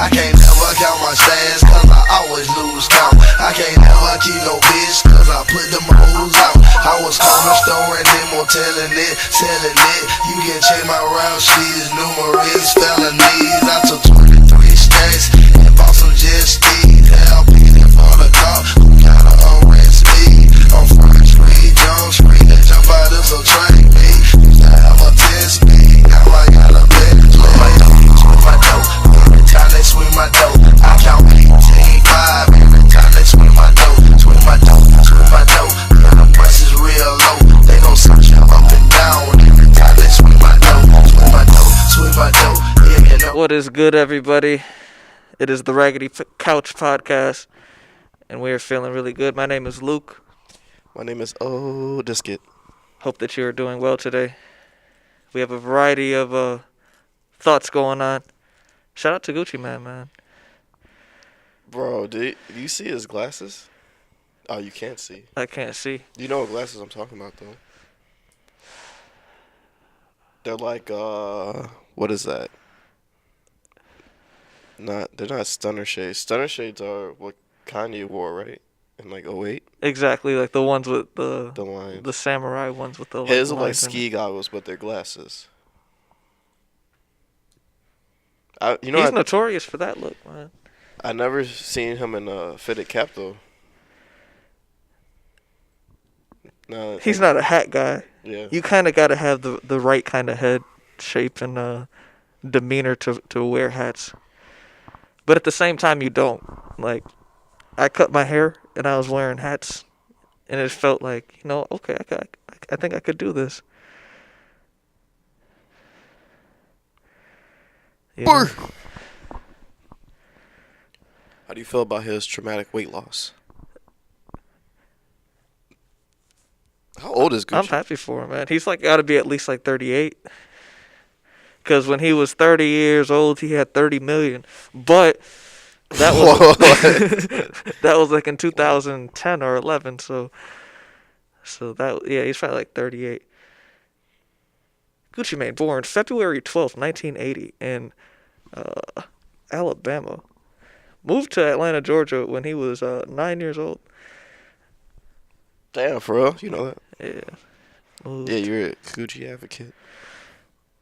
I can't never count my stands, cause I always lose count. I can't never keep no bitch, cause I put them hoes out. I was cornerstoning them, moteling it, selling it. You can check my route sheets, numerous felonies. I took 23 stacks and bought some jet skis. Hell, beating for the car, who gotta arrest me? On Front Street, Jump Street, and jump out of some train me. Used to have a 10-speed, now I got a bed. Swing my dough, every time they swing my dough. I count 18-5 every time they swing my dough. Swing my dough, swing my dough. Yeah, the price is real low. They gon' search up and down every time they swing my dough. Swing my dough, swing my dough. Yeah, you know. What is good, everybody? It is the Raggedy Couch Podcast, and we are feeling really good. My name is Luke. My name is Disket. Hope that you are doing well today. We have a variety of thoughts going on. Shout out to Gucci man. Bro, do you see his glasses? Oh, you can't see. I can't see. You know what glasses I'm talking about, though? They're like, what is that? They're not stunner shades. Stunner shades are what Kanye wore, right? In like 08? Exactly, like the ones with the lines. The samurai ones with the His are like ski goggles, but they're glasses. He's notorious for that look, man. I never seen him in a fitted cap though. No, he's not a hat guy. Yeah. You kind of got to have the right kind of head shape and demeanor to wear hats. But at the same time, you don't. Like, I cut my hair and I was wearing hats, and it felt like, okay, I think I could do this. How do you feel about his traumatic weight loss? How old is Gucci? I'm happy for him, man. He's got to be at least 38. Because when he was 30 years old, he had 30 million. But that was that was in 2010 or 11. So that, yeah, he's probably 38. Gucci Mane, born February 12th, 1980, in Alabama. Moved to Atlanta, Georgia when he was 9 years old. Damn, for real? You know that? Yeah. Moved. Yeah, you're a Gucci advocate.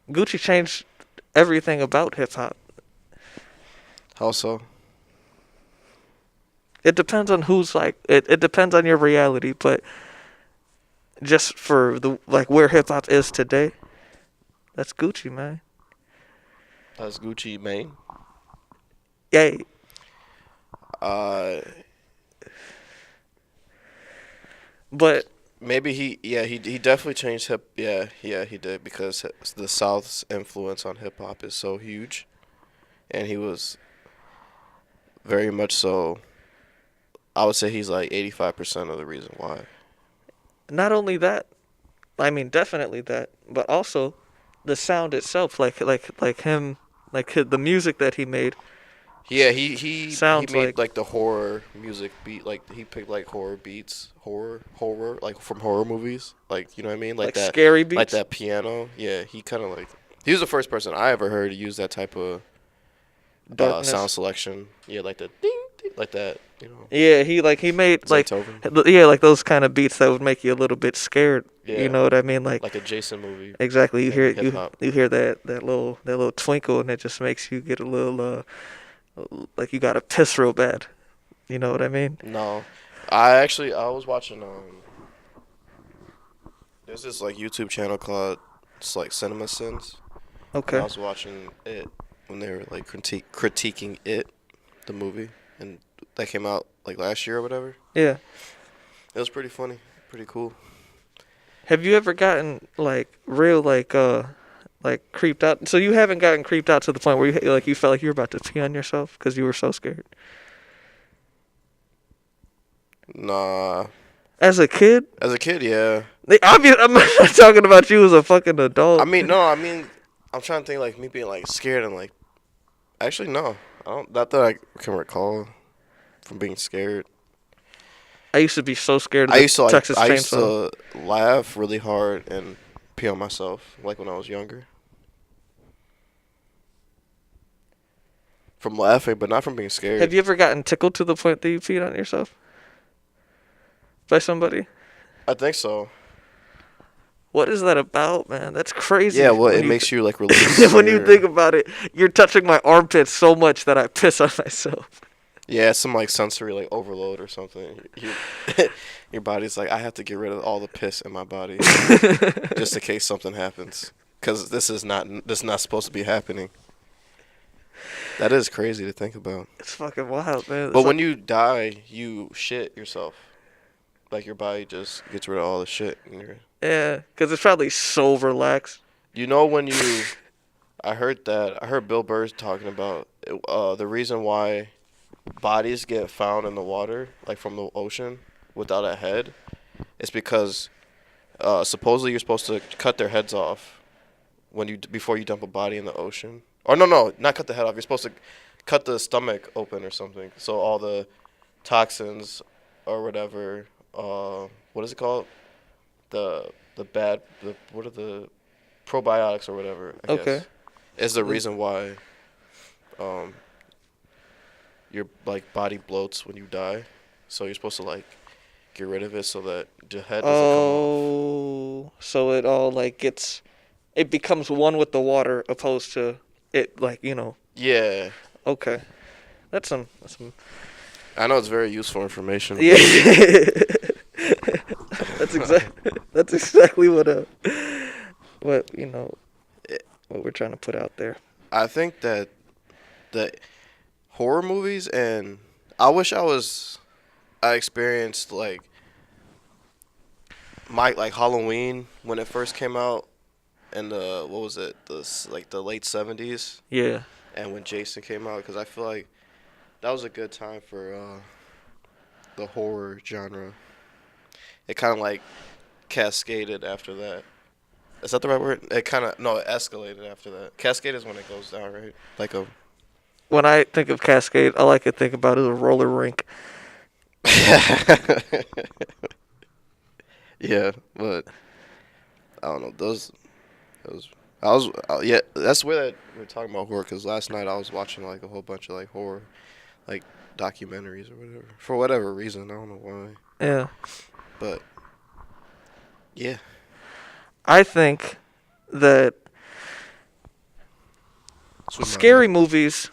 Gucci changed everything about hip-hop. How so? It depends on who's it depends on your reality, but just for where hip-hop is today, that's Gucci, man. That's Gucci Mane? Yeah. But maybe he definitely changed he did, because the South's influence on hip hop is so huge, and he was very much so. I would say he's 85% of the reason why. Not only that, I mean definitely that, but also the sound itself, like him, the music that he made. Yeah, he made the horror music beat, he picked horror beats, horror from horror movies, you know what I mean, that scary beats, like that piano. Yeah, he kind of he was the first person I ever heard to use that type of sound selection. Yeah, like the ding, ding, like that, Yeah, he made those kind of beats that would make you a little bit scared. Yeah. You know what I mean, like a Jason movie. Exactly. You hear you hear that little twinkle, and it just makes you get a little you got to piss real bad. You know what I mean? No. I was watching there's this YouTube channel called Cinema Sins. Okay. And I was watching it when they were critiquing it, the movie, and that came out last year or whatever. Yeah. It was pretty funny, pretty cool. Have you ever gotten real creeped out? So you haven't gotten creeped out to the point where you felt like you were about to pee on yourself because you were so scared? Nah. As a kid? As a kid, yeah. I'm not talking about you as a fucking adult. I'm trying to think me being scared and actually no. Not that I can recall from being scared. I used to be so scared of Texas Chainsaw. I used to laugh really hard and pee on myself when I was younger. from laughing, but not from being scared. Have you ever gotten tickled to the point that you peed on yourself? By somebody? I think so. What is that about, man? That's crazy. Yeah, well, it makes you like release. When you think about it, you're touching my armpits so much that I piss on myself. Yeah, it's some like sensory like overload or something. Your body's like, I have to get rid of all the piss in my body just in case something happens, because this is not supposed to be happening. That is crazy to think about. It's fucking wild, man. But when you die, you shit yourself. Like your body just gets rid of all the shit in your. Yeah, because it's probably so relaxed. You know when you, I heard Bill Burr talking about the reason why bodies get found in the water, like from the ocean, without a head, is because supposedly you're supposed to cut their heads off before you dump a body in the ocean. Or no, not cut the head off. You're supposed to cut the stomach open or something, so all the toxins or whatever. What is it called? What are the probiotics or whatever, I guess, is the reason why your like body bloats when you die. So you're supposed to like get rid of it so that the head doesn't come off. So it all like it becomes one with the water opposed to it like, you know. Yeah. Okay. That's some I know it's very useful information. Yeah. That's exactly what you know what we're trying to put out there. I think that the horror movies, and I wish I experienced like Halloween when it first came out, and what was it, the late 70s. Yeah. And when Jason came out, because I feel like that was a good time for the horror genre. It kind of like cascaded after that. Is that the right word? It escalated after that. Cascade is when it goes down, right? Like a. When I think of Cascade, all I can think about is a roller rink. Yeah, but I don't know. That's where we're talking about horror, because last night I was watching like a whole bunch of like horror, like documentaries or whatever, for whatever reason. I don't know why. Yeah. But yeah, I think that scary movies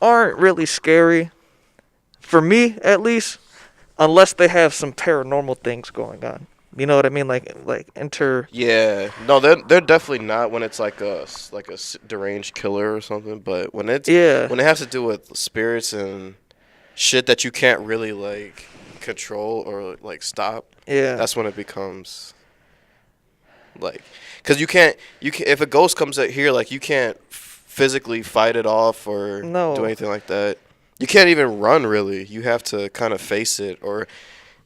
aren't really scary, for me at least, unless they have some paranormal things going on. You know what I mean? Yeah, no, they're definitely not when it's like a deranged killer or something. But when it has to do with spirits and shit that you can't really like control or like stop. Yeah, that's when it becomes like, because you can't if a ghost comes out here, like you can't physically fight it off or do anything like that. You can't even run really. You have to kind of face it or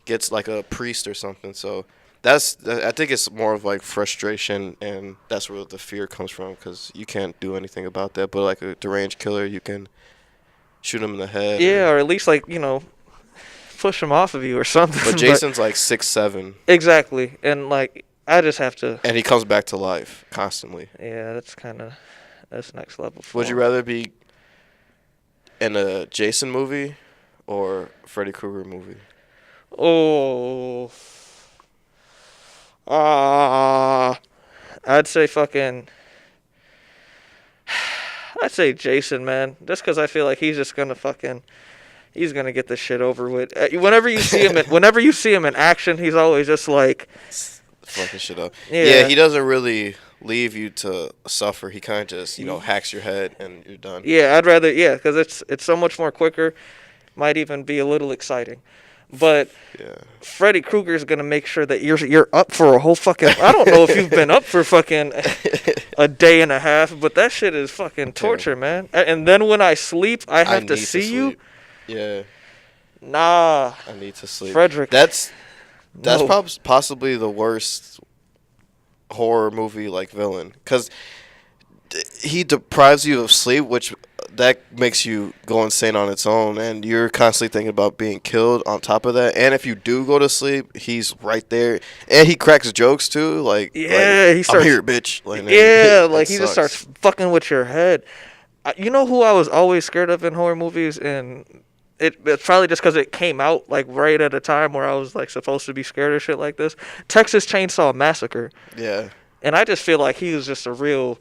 gets like a priest or something. So I think it's more of like frustration, and that's where the fear comes from, because you can't do anything about that. But like a deranged killer, you can shoot him in the head. Yeah, or at least like, you know, push him off of you or something. But Jason's like 6'7". Exactly, and like I just have to. And he comes back to life constantly. Yeah, that's next level. Would you rather be in a Jason movie or Freddy Krueger movie? Oh. I'd say Jason, man. Just because I feel like he's just gonna he's gonna get this shit over with. Whenever you see him in action, he's always just like fucking shit up. Yeah, he doesn't really leave you to suffer. He kind of just hacks your head and you're done. Yeah, I'd rather because it's so much more quicker. Might even be a little exciting. But Freddy Krueger is gonna make sure that you're up for a whole fucking. I don't know if you've been up for fucking a day and a half, but that shit is fucking torture, man. And then when I sleep, I have to see you. Yeah. Nah. I need to sleep. Frederick. That's possibly the worst horror movie like villain, because he deprives you of sleep, which that makes you go insane on its own, and you're constantly thinking about being killed on top of that. And if you do go to sleep, he's right there, and he cracks jokes too, he starts, I'm here, bitch. He just starts fucking with your head. You know who I was always scared of in horror movies, and it's probably just because it came out like right at a time where I was like supposed to be scared of shit like this. Texas Chainsaw Massacre, Yeah. and I just feel like he was just a real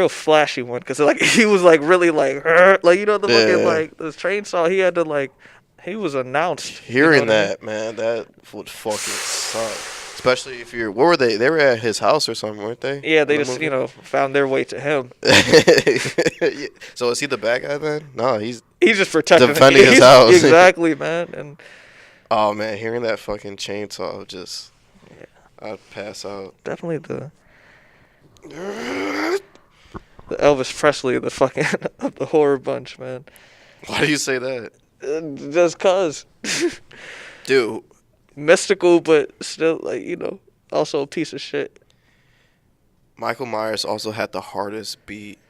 flashy one because like he was like really like you know the fucking Yeah. like the chainsaw he had to like he was announced. Hearing you know what I mean? that, man, that would fucking suck. Especially if you're. Where were they? They were at his house or something, weren't they? Yeah, they In the just movie? found their way to him. Yeah. So is he the bad guy then? No, he's. He's just protecting Defending his he's- house. exactly, man. And Oh man, hearing that fucking chainsaw, just. I'd pass out. definitely the Elvis Presley of the fucking of the horror bunch, man. Why do you say that, Just cause dude? mystical, but still like also a piece of shit. Michael Myers also had the hardest beat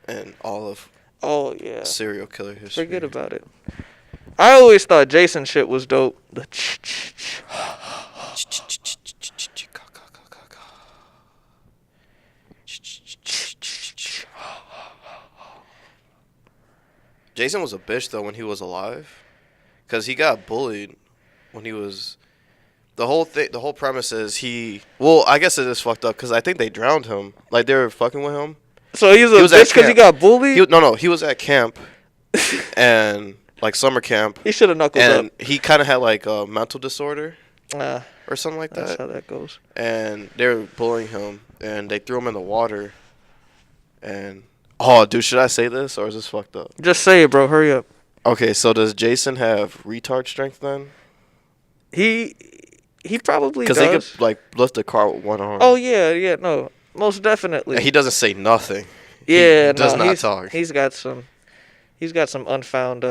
in all of Oh yeah, serial killer history. forget about it. I always thought Jason shit was dope. The Jason was a bitch though when he was alive, cause he got bullied when he was. The whole thing, the whole premise is he. Well, I guess it is fucked up because I think they drowned him. Like they were fucking with him. So he's a He was at bitch because he camp. got bullied. No, he was at camp, and like summer camp, He should have knuckled and up. he kind of had like a mental disorder Nah, or something like that's that. how that goes. And they were bullying him, and they threw him in the water. And oh, dude, should I say this or is this fucked up? Just say it, bro. Hurry up. Okay, so does Jason have retard strength then? He probably Because does. they could like lift a car with one arm. Oh yeah, no, most definitely. And he doesn't say nothing. Yeah, he does no, not talk. He's got some unfound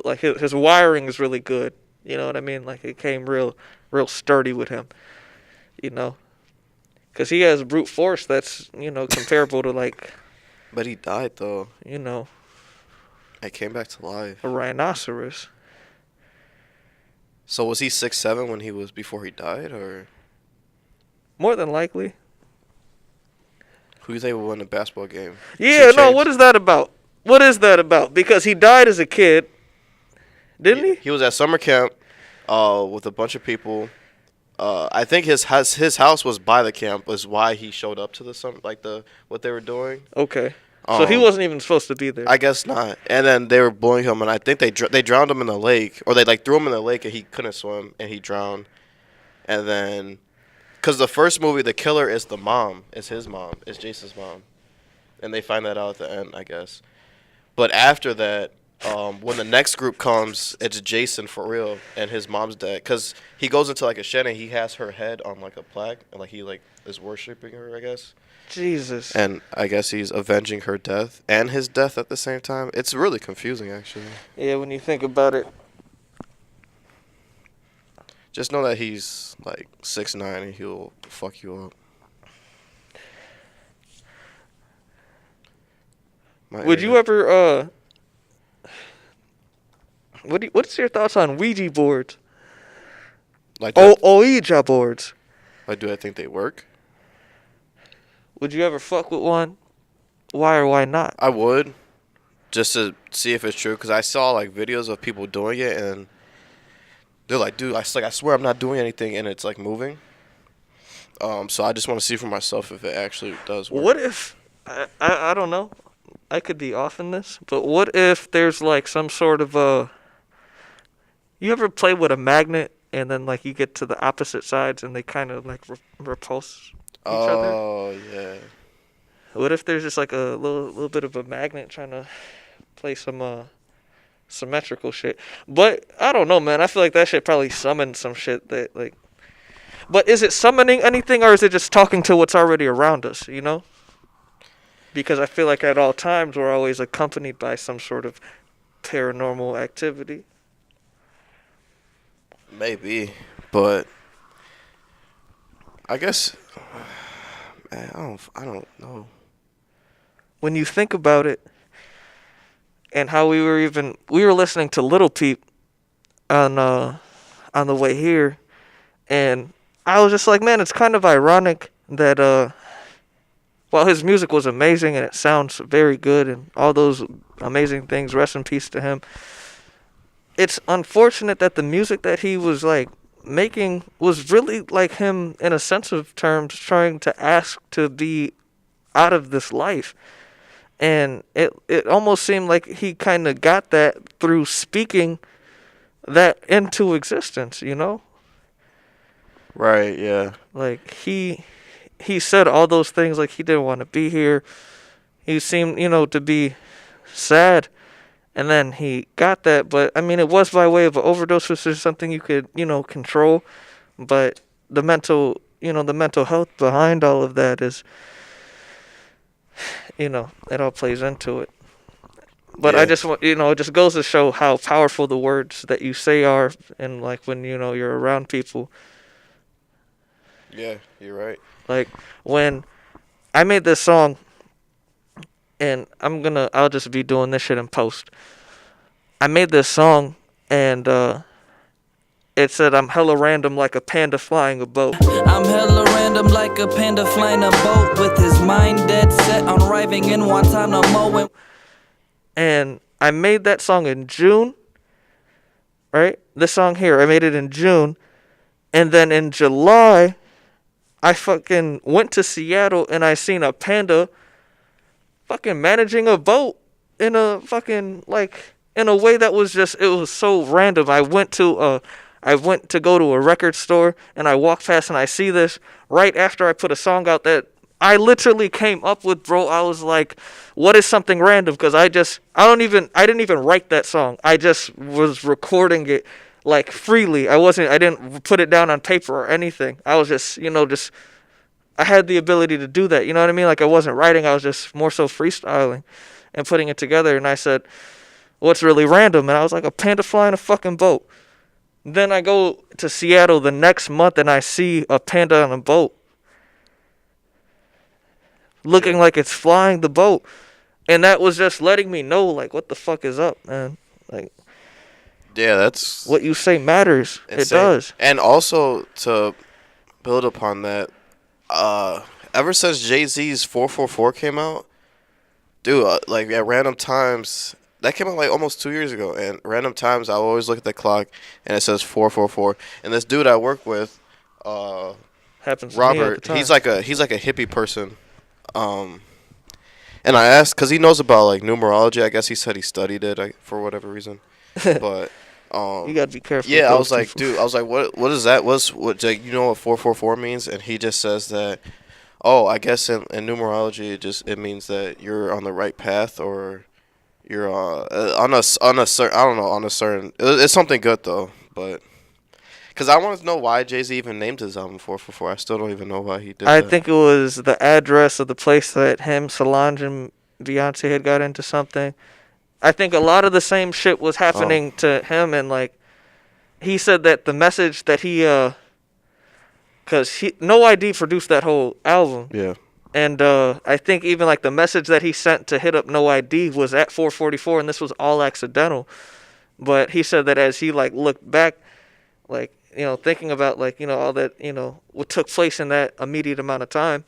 like his wiring is really good. You know what I mean? Like it came real sturdy with him. You know, because he has brute force that's comparable to like But he died though. It came back to life. a rhinoceros. So was he 6'7" when he was before he died, or More than likely. who you think would win a basketball game? Yeah, 2 no. Chainz? What is that about? What is that about? Because he died as a kid, didn't he? He was at summer camp, with a bunch of people. I think his house was by the camp. Was why he showed up to what they were doing. Okay. So he wasn't even supposed to be there. I guess not. And then they were bullying him, and I think they drowned him in the lake, or they like threw him in the lake, and he couldn't swim, and he drowned. And then, because the first movie, the killer is the mom, is his mom, is Jason's mom, and they find that out at the end, I guess. But after that, when the next group comes, it's Jason for real, and his mom's dead, because he goes into like a shed and he has her head on like a plaque, and like he like is worshiping her, I guess. Jesus. And I guess he's avenging her death and his death at the same time. It's really confusing, actually. Yeah, when you think about it. Just know that he's like 6'9" and he'll fuck you up. Would you ever what's your thoughts on Ouija boards? like? Ouija boards. Like, do I think they work? Would you ever fuck with one? Why or why not? I would, just to see if it's true, because I saw like videos of people doing it, and they're like, "Dude, I swear I'm not doing anything," and it's like moving. So I just want to see for myself if it actually does work. What if I don't know. I could be off in this, but what if there's like some sort of you ever play with a magnet and then like you get to the opposite sides and they kind of like repulse each other? Oh yeah. What if there's just like a little bit of a magnet trying to play some symmetrical shit? But I don't know, man. I feel like that shit probably summon some shit that like. But is it summoning anything or is it just talking to what's already around us? You know? Because I feel like at all times we're always accompanied by some sort of paranormal activity. Maybe, but I guess man, I don't know. When you think about it, and how we were listening to Little Peep on the way here, and I was just like, man, it's kind of ironic that while his music was amazing and it sounds very good and all those amazing things, rest in peace to him. It's unfortunate that the music that he was like making was really like him in a sense of terms trying to ask to be out of this life. And it almost seemed like he kind of got that through speaking that into existence, you know? Right, yeah. Like he said all those things like he didn't want to be here. He seemed, to be sad. And then he got that, but I mean, it was by way of an overdose, which is something you could, control. But the mental health behind all of that is, it all plays into it. But Yeah. I just want, it just goes to show how powerful the words that you say are, and like when, you're around people. Yeah, you're right. Like when I made this song, and I'll just be doing this shit in post. I made this song, and it said, I'm hella random like a panda flying a boat. I'm hella random like a panda flying a boat with his mind dead set on arriving in Guantanamo. And I made that song in June, right? This song here, I made it in June. And then in July, I fucking went to Seattle and I seen a panda fucking managing a boat in a fucking, like, in a way that was just, it was so random. I went to go to a record store and I walked past and I see this right after I put a song out that I literally came up with, bro. I was like, what is something random? Because I didn't even write that song. I just was recording it like freely. I didn't put it down on paper or anything. I was just, I had the ability to do that. You know what I mean? Like I wasn't writing. I was just more so freestyling and putting it together. And I said, what's really random? And I was like, a panda flying a fucking boat. Then I go to Seattle the next month and I see a panda on a boat. Looking like it's flying the boat. And that was just letting me know, like, what the fuck is up, man? Like, yeah, that's what you say matters. insane. It does. And also to build upon that, ever since Jay-Z's 444 came out, dude, like at random times, that came out like almost 2 years ago, and random times I always look at the clock and it says 444. And this dude I work with, Happens to me Robert, at the time. he's like a hippie person. And I asked, because he knows about like numerology. I guess he said he studied it for whatever reason. But you gotta be careful. yeah, with I those was like, people. dude, I was like, what is that? What like, you know what 444 means? And he just says that, oh, I guess in numerology it means that you're on the right path, or you're on a certain, I don't know, on a certain, it's something good though. But because I want to know why Jay-Z even named his album 444. I still don't even know why he did I that. think it was the address of the place that him, Solange, and Beyonce had got into something. I think a lot of the same shit was happening to him, and like he said that the message that he because No ID produced that whole album. Yeah. And I think even like the message that he sent to hit up No ID was at 444, and this was all accidental. But he said that as he like looked back, like, thinking about like, all that, what took place in that immediate amount of time,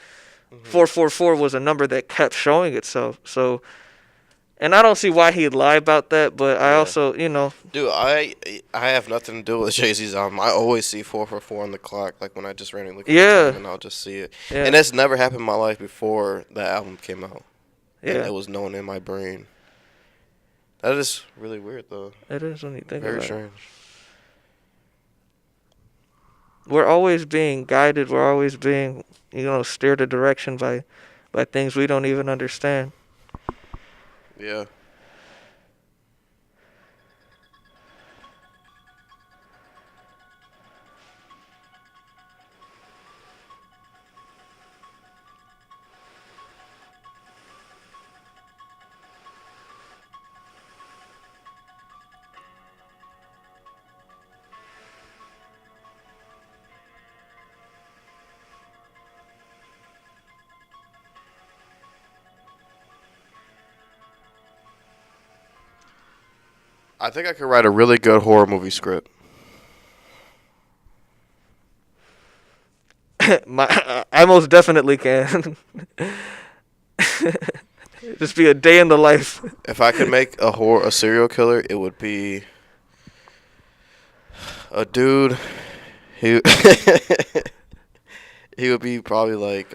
444 was a number that kept showing itself. So, and I don't see why he'd lie about that, but I also, Dude, I have nothing to do with Jay-Z's album. I always see 444 on the clock, like when I just randomly look at the time, and I'll just see it. Yeah. And that's never happened in my life before that album came out. Yeah. And it was known in my brain. That is really weird, though. It is when you think Very about it. strange. We're always being guided. We're always being, steered a direction by things we don't even understand. Yeah. I think I could write a really good horror movie script. I most definitely can. Just be a day in the life. If I could make a serial killer, it would be a dude. He he would be probably like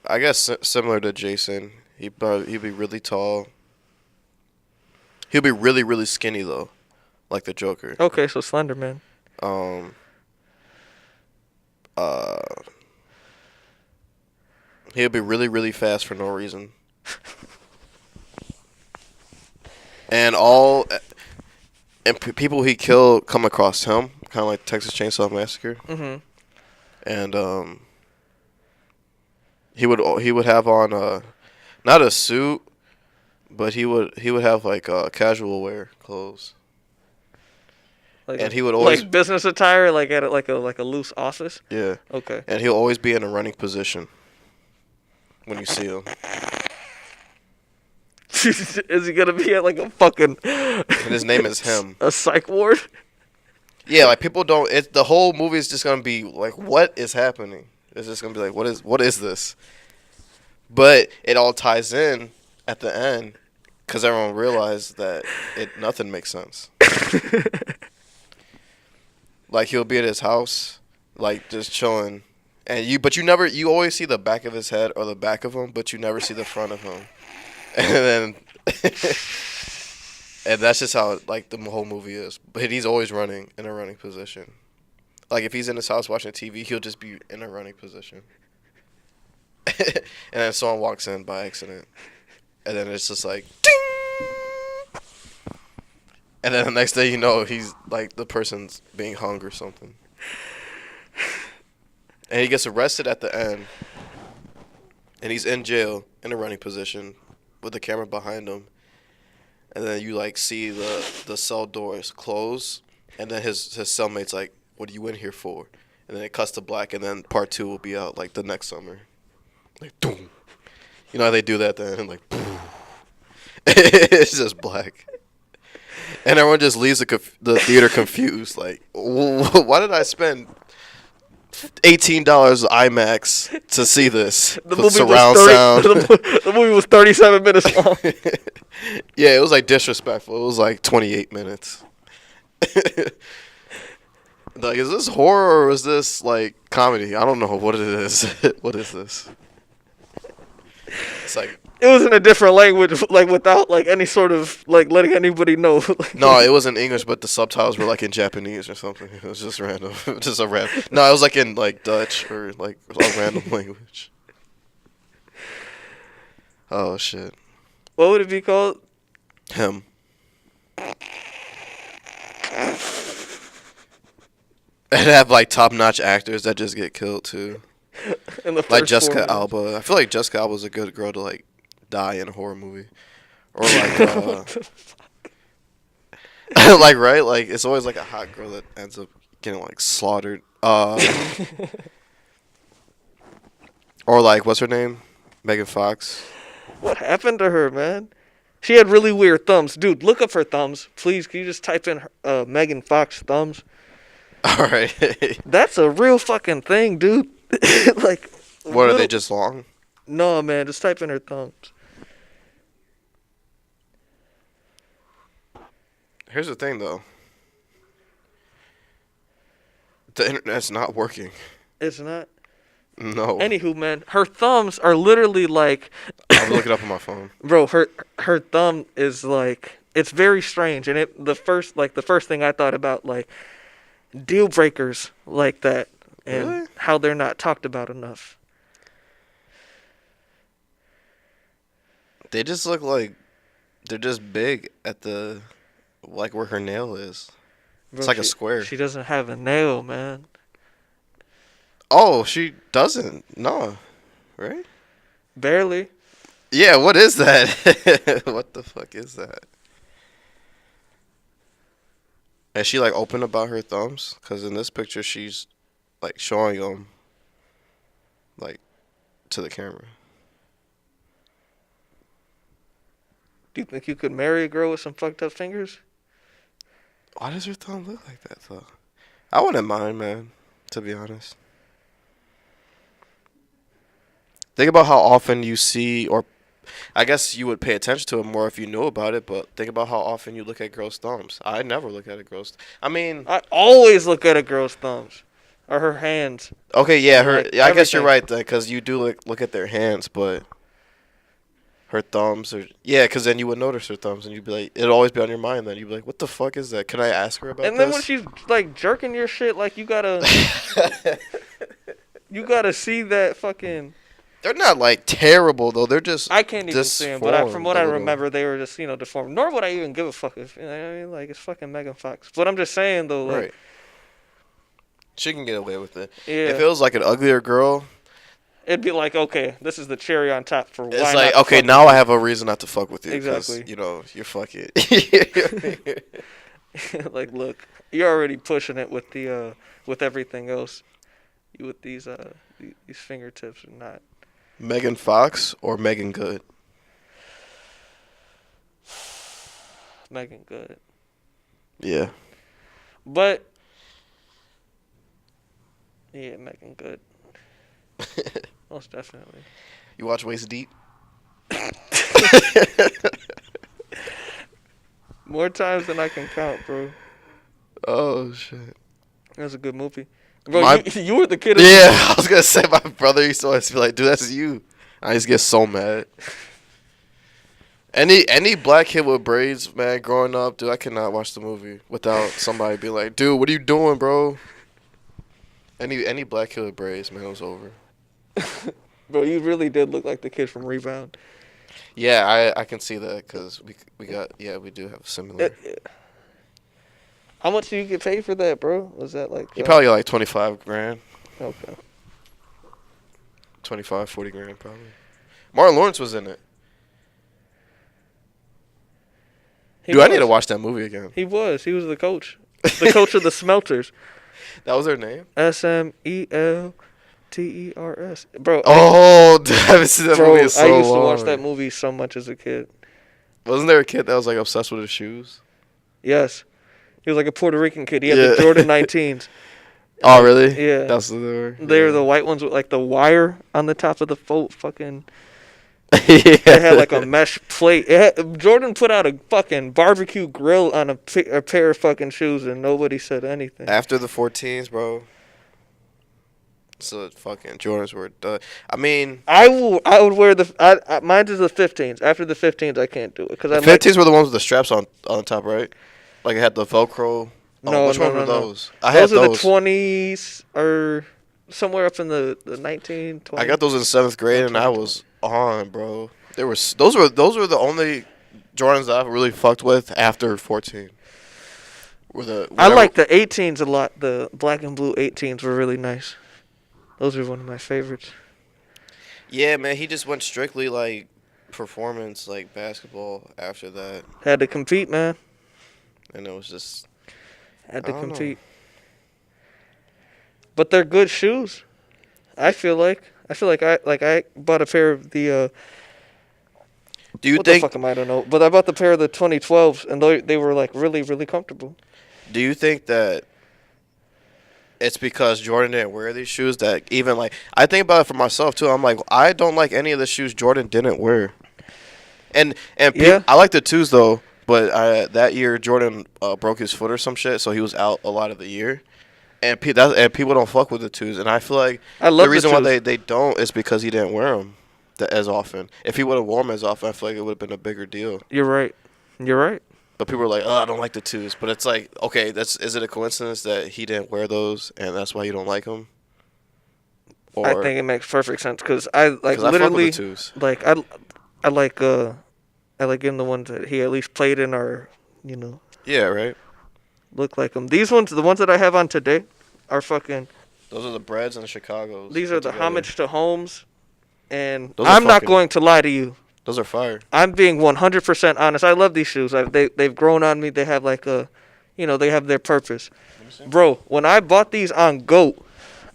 I guess similar to Jason. He'd be really tall. He'll be really really skinny though, like the Joker. Okay, so Slender Man. Uh, he'll be really really fast for no reason. And people he killed come across him, kind of like Texas Chainsaw Massacre. Mm-hmm. And he would have on not a suit, but he would have like casual wear clothes. Like And he would always like business attire, like at like a loose office. yeah. Okay. And he'll always be in a running position when you see him. Is he gonna be at like a fucking? And his name is him. A psych ward. Yeah, like people don't. The whole movie is just gonna be like, what is happening? It's just gonna be like, what is this? But it all ties in at the end because everyone realized that nothing makes sense. Like he'll be at his house, like just chilling, and you always see the back of his head or the back of him, but you never see the front of him. And then, and that's just how like the whole movie is. But he's always running in a running position. Like if he's in his house watching TV, he'll just be in a running position. And then someone walks in by accident, and then it's just like, ding! And then the next day, you know, he's like the person's being hung or something. And he gets arrested at the end, and he's in jail in a running position with the camera behind him. And then you like see the cell doors close, and then his cellmate's like, "What are you in here for?" And then it cuts to black, and then part 2 will be out like the next summer. Like, boom. You know how they do that then, and like, boom. It's just black. And everyone just leaves the theater confused. Like, why did I spend $18 IMAX to see this? The with surround sound. The movie was 37 minutes long. Yeah, it was like disrespectful. It was like 28 minutes. Like, is this horror or is this like comedy? I don't know what it is. What is this? It's like, it was in a different language, like without like any sort of like letting anybody know. no, it was in English, but the subtitles were like in Japanese or something. It was just random. Just a random. No, it was like in like Dutch or like a random language. Oh shit. What would it be called? Him. And have like top-notch actors that just get killed too. In the Like first Jessica 4 minutes. Alba. I feel like Jessica Alba's a good girl to like die in a horror movie. Or like like right? Like it's always like a hot girl that ends up getting like slaughtered. Or like what's her name? Megan Fox. What happened to her, man? She had really weird thumbs. Dude, look up her thumbs. Please, can you just type in Megan Fox thumbs? All right. That's a real fucking thing, dude. Like, What are they just long? No, man, just type in her thumbs. Here's the thing though. The internet's not working. It's not. No. Anywho, man, her thumbs are literally like. I'll look it up on my phone. Bro, her thumb is like, it's very strange, and the first thing I thought about, like, deal breakers like that, and Really? how they're not talked about enough. They just look like they're just big at the like where her nail is. Bro, It's like a square. She doesn't have a nail, man. Oh, she doesn't. No. Right? Barely. Yeah, what is that? What the fuck is that? Is she like open about her thumbs? Because in this picture, she's like showing them like to the camera. Do you think you could marry a girl with some fucked up fingers? Why does her thumb look like that though? I wouldn't mind, man. To be honest. Think about how often you see, or I guess you would pay attention to it more if you knew about it. But think about how often you look at girls' thumbs. I never look at a girl's. I mean, I always look at a girl's thumbs or her hands. okay, yeah, her. Like, Yeah, I guess you're everything. right then, because you do look at their hands, but her thumbs are because then you would notice her thumbs, and you'd be like, it'd always be on your mind. Then you'd be like, what the fuck is that? Can I ask her about And then this? when she's like jerking your shit, like you gotta see that fucking. They're not like terrible though. They're just I can't even see them, but from what disformed I a little. remember, they were just deformed. Nor would I even give a fuck if you know what I mean. Like it's fucking Megan Fox. But I'm just saying though, like, Right. She can get away with it. yeah, If it was like an uglier girl, it'd be like, okay, this is the cherry on top for why it's not like, to okay, fuck now with I have a reason not to fuck with you. 'Cause, Exactly. you know, you're fucking. you. Like, look, you're already pushing it with the with everything else. You with these fingertips are not. Megan Fox or Megan Good? Megan Good. Yeah. But yeah, Megan Good. Most definitely. You watch Waist Deep? More times than I can count, bro. Oh shit. That's a good movie. Bro, My- you were the kid. Yeah, I was gonna say my brother used to always be like, "Dude, that's you." I just get so mad. Any black kid with braids, man, growing up, dude, I cannot watch the movie without somebody being like, "Dude, what are you doing, bro?" Any black kid with braids, man, it was over. Bro, you really did look like the kid from Rebound. Yeah, I can see that because we do have similar. How much do you get paid for that, bro? Was that like? You probably got like 25 grand, Okay. 25, 40 grand probably. Martin Lawrence was in it. He Dude, I need to was. watch that movie again. He was. He was the coach. The coach of the Smelters. That was their name? SMELTERS. Bro. Oh, I haven't seen that Bro, movie in so I used to long. watch that movie so much as a kid. Wasn't there a kid that was like obsessed with his shoes? Yes. He was like a Puerto Rican kid. He had the Yeah. Jordan 19s. Oh, really? Yeah. That's what they were. They were Yeah. the white ones with like the wire on the top of the fucking. Yeah. They had like a mesh plate. Jordan put out a fucking barbecue grill on a pair of fucking shoes, and nobody said anything. After the 14s, bro. So fucking Jordans were done. I mean, I would wear mine is the 15s. After the 15s, I can't do it because I the 15s were the ones with the straps on the top, right? Like it had the Velcro. No, which no, one no, were no. those? I had those are those. the 20s or somewhere up in the 19, 20. I got those in 7th grade, and I was on, bro. Those were the only Jordans that I really fucked with after 14. I like the 18s a lot. The black and blue 18s were really nice. Those are one of my favorites. Yeah, man, he just went strictly like performance, like basketball after that, Had to compete, man. and it was just Had to I don't know. compete. But they're good shoes. I feel like I bought a pair of the Do you what think? the fuck am I don't know, but I bought the pair of the 2012s and they were like really really comfortable. Do you think that it's because Jordan didn't wear these shoes that even like I think about it for myself too. I'm like I don't like any of the shoes Jordan didn't wear, and Yeah. I like the twos though. But that year Jordan broke his foot or some shit, so he was out a lot of the year. And people don't fuck with the twos, and I feel like I love the reason why twos. they don't is because he didn't wear them as often. If he would have worn them as often, I feel like it would have been a bigger deal. You're right. You're right. But people are like, "Oh, I don't like the twos." But it's like, okay, is it a coincidence that he didn't wear those, and that's why you don't like them? Or I think it makes perfect sense because I like 'cause I fuck with literally the twos. like I like him the ones that he at least played in or Yeah, right. look like him. These ones, the ones that I have on today, are fucking. Those are the Breads and the Chicago's. These are the homage to Holmes, and Those are I'm not fucking- going to lie to you. Those are fire. I'm being 100% honest. I love these shoes. They've grown on me. They have like they have their purpose. Bro, when I bought these on GOAT,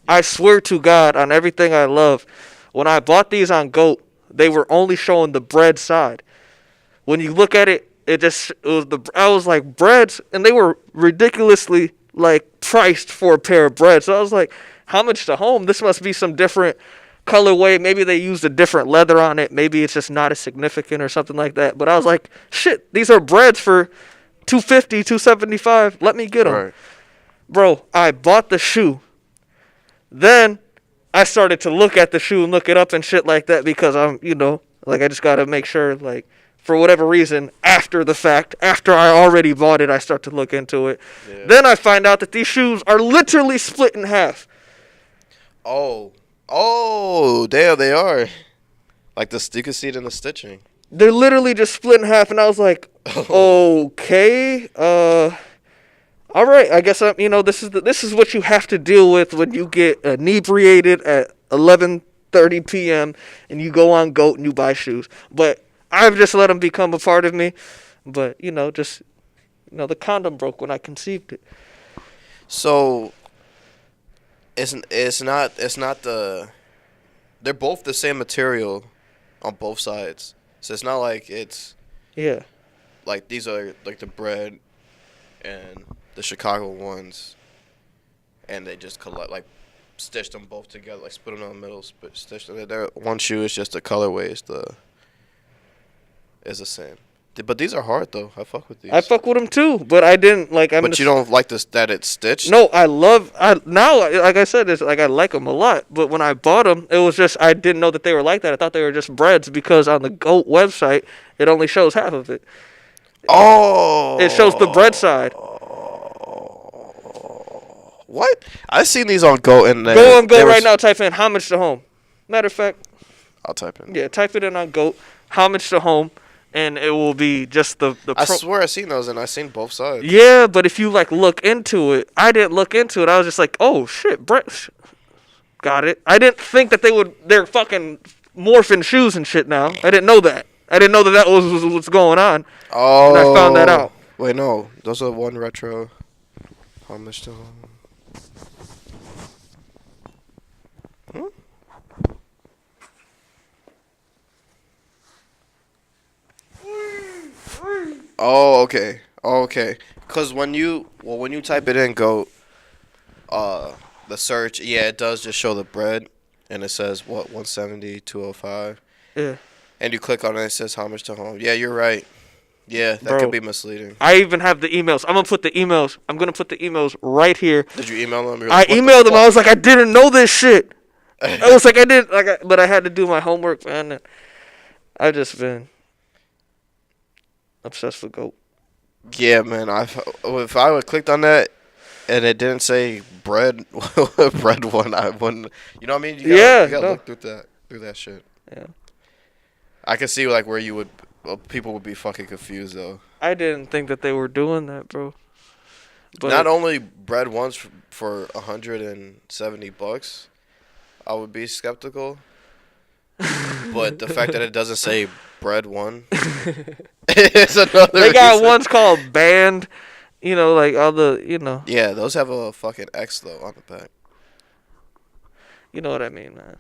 I swear to God on everything I love, when I bought these on GOAT, they were only showing the bread side. When you look at it, I was like breads, and they were ridiculously like priced for a pair of breads. So I was like, how much to home? This must be some different colorway. Maybe they used a different leather on it. Maybe it's just not as significant or something like that. But I was like, shit, these are breads for $250, $275. Let me get them. Right. Bro, I bought the shoe. Then I started to look at the shoe and look it up and shit like that because I'm, like I just got to make sure, like, for whatever reason, after the fact, after I already bought it, I start to look into it. Yeah. Then I find out that these shoes are literally split in half. Oh, damn, they are. Like, you can see it in the stitching. They're literally just split in half, and I was like, okay, all right, I guess this is what you have to deal with when you get inebriated at 11:30 p.m. and you go on GOAT and you buy shoes. But I've just let them become a part of me. But the condom broke when I conceived it. So it's not they're both the same material on both sides. So it's not like it's like these are like the bread and the Chicago ones, and they just stitched them both together, like split them in the middle, stitched them. One shoe is just the colorway is the same. But these are hard though. I fuck with these. I fuck with them too, but I didn't like. But you don't like this that it's stitched? No, now like I said, it's like I like them a lot. But when I bought them, it was just I didn't know that they were like that. I thought they were just breads because on the GOAT website it only shows half of it. Oh, it shows the bread side. What? I've seen these on GOAT and go on GOAT right now. Type in homage to home. Matter of fact, I'll type in. Yeah, type it in on GOAT homage to home. And it will be just the I swear I've seen those, and I've seen both sides. Yeah, but if you, look into it, I didn't look into it. I was just like, oh, shit, Brett. Got it. I didn't think that they're fucking morphing shoes and shit now. I didn't know that. I didn't know that was what's going on. Oh. And I found that out. Wait, no. Those are one retro. How much to... Oh, okay. Because when you type it in, GOAT, the search, it does just show the bread, and it says, 170, 205. Yeah. And you click on it, and it says homage to home. Yeah, you're right. Yeah, that could be misleading. I even have the emails. I'm going to put the emails right here. Did you email them? I emailed them. I was like, I didn't know this shit. I was like, but I had to do my homework, man. And I've just been obsessed with GOAT. Yeah, man. If I would clicked on that and it didn't say bread one, I wouldn't. You know what I mean? You gotta look through that shit. Yeah. I can see where you would people would be fucking confused though. I didn't think that they were doing that, bro. But not only bread ones for $170, I would be skeptical. But the fact that it doesn't say bread one is another They got reason. ones called band, like all the, Yeah, those have a fucking X though on the back. You know what I mean, man.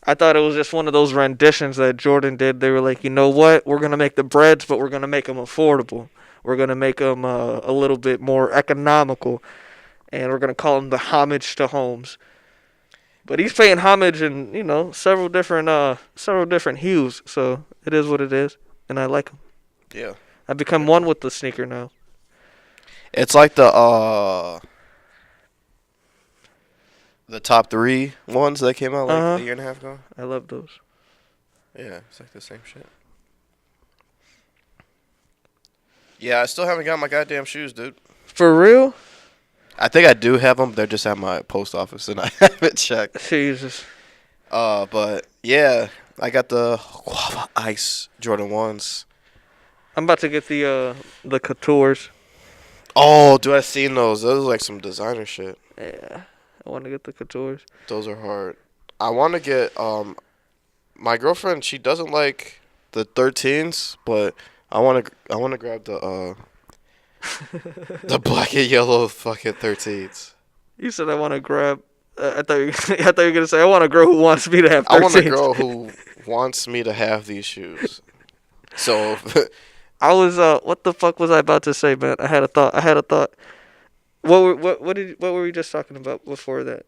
I thought it was just one of those renditions that Jordan did. They were like, you know what? We're going to make the breads, but we're going to make them affordable. We're going to make them a little bit more economical. And we're going to call them the homage to homes. But he's paying homage in, several different hues. So it is what it is. And I like him. Yeah. I've become one with the sneaker now. It's like the top 3 ones that came out a year and a half ago. I love those. Yeah, it's like the same shit. Yeah, I still haven't got my goddamn shoes, dude. For real? I think I do have them. They're just at my post office, and I haven't checked. Jesus. But yeah, I got the Guava Ice Jordan 1s. I'm about to get the Couture. Oh, dude, I've seen those. Those are like some designer shit. Yeah, I want to get the Couture. Those are hard. I want to get my girlfriend. She doesn't like the 13s, but I want to grab the the black and yellow fucking 13s. You said I want to grab. I thought you were gonna say I want a girl who wants me to have 13s. I want a girl who wants me to have these shoes. So I was what the fuck was I about to say, man? I had a thought. What were we just talking about before that?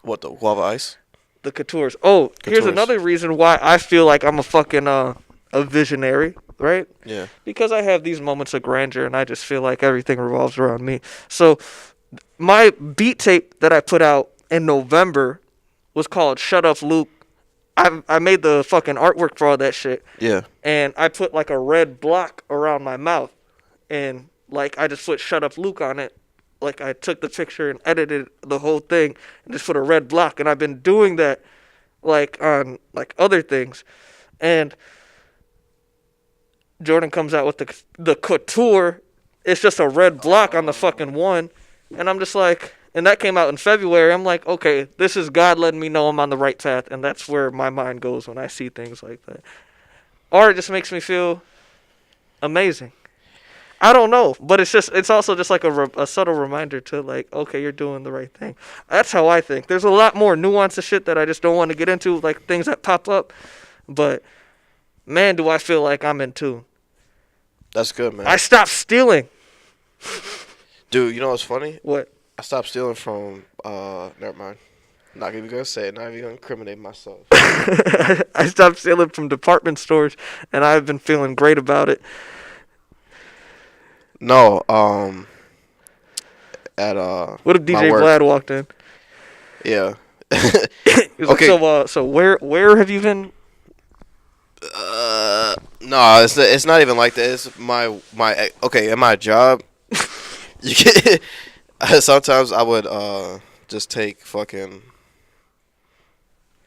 What, the guava ice? The Coutures. Oh, here's Coutures. another reason why I feel like I'm a fucking a visionary, right? Yeah. Because I have these moments of grandeur, and I just feel like everything revolves around me. So, my beat tape that I put out in November was called "Shut Up, Luke." I made the fucking artwork for all that shit, Yeah. and I put like a red block around my mouth, and like I just put "Shut Up, Luke" on it. Like I took the picture and edited the whole thing and just put a red block, and I've been doing that like on like other things, and Jordan comes out with the Couture. It's just a red block on the fucking one, and I'm just like, and that came out in February. I'm like, okay, this is God letting me know I'm on the right path, and that's where my mind goes when I see things like that. Art just makes me feel amazing. I don't know, but it's also just like a subtle reminder to like, okay, you're doing the right thing. That's how I think. There's a lot more nuance of shit that I just don't want to get into, like things that pop up, but man, do I feel like I'm in tune. That's good, man. I stopped stealing. Dude, you know what's funny? What? I stopped stealing from, never mind. Not even gonna say it, not even gonna incriminate myself. I stopped stealing from department stores, and I've been feeling great about it. No, at, What if my DJ work. Vlad walked in? Yeah. He was Okay. like, so where have you been? No, it's not even like that. It's my okay, in my job, you get sometimes I would just take fucking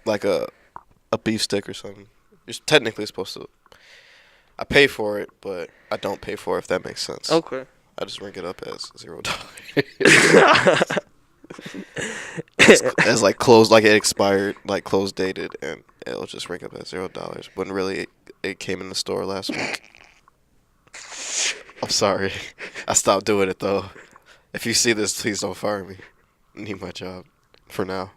like a beef stick or something. You're technically supposed to. I pay for it, but I don't pay for it, if that makes sense. Okay. I just ring it up as $0. as like closed, like it expired, like closed dated, and it'll just ring up as $0. When really it came in the store last week. I'm sorry. I stopped doing it though. If you see this, please don't fire me. I need my job for now.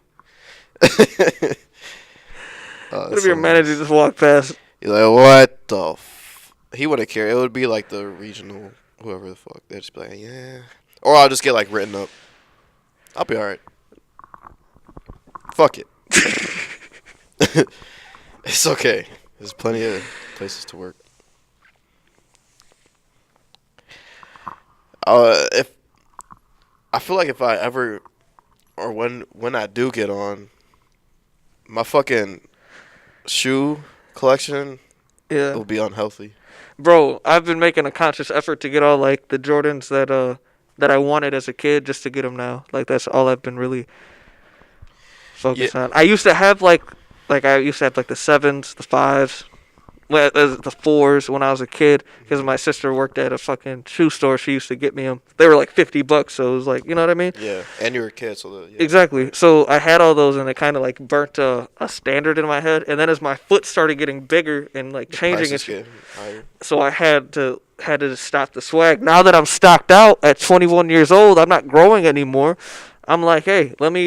What if your manager just walked past? He's like, what the he wouldn't care. It would be like the regional, whoever the fuck. They'd just be like, yeah. Or I'll just get like written up. I'll be alright. Fuck it. It's okay. There's plenty of places to work. If I feel like if I ever, or when I do get on, my fucking shoe collection Yeah. will be unhealthy. Bro, I've been making a conscious effort to get all like the Jordans that I wanted as a kid, just to get them now. Like that's all I've been really focused on. I used to have like the 7s, the 5s, the 4s when I was a kid, because my sister worked at a fucking shoe store. She used to get me them. They were like $50, so it was like, you know what I mean? Yeah, and you were a kid, so yeah. Exactly. So I had all those, and it kind of like burnt a standard in my head. And then as my foot started getting bigger and like changing, Prices get higher. so I had to just stop the swag. Now that I'm stocked out at 21 years old, I'm not growing anymore. I'm like, hey, let me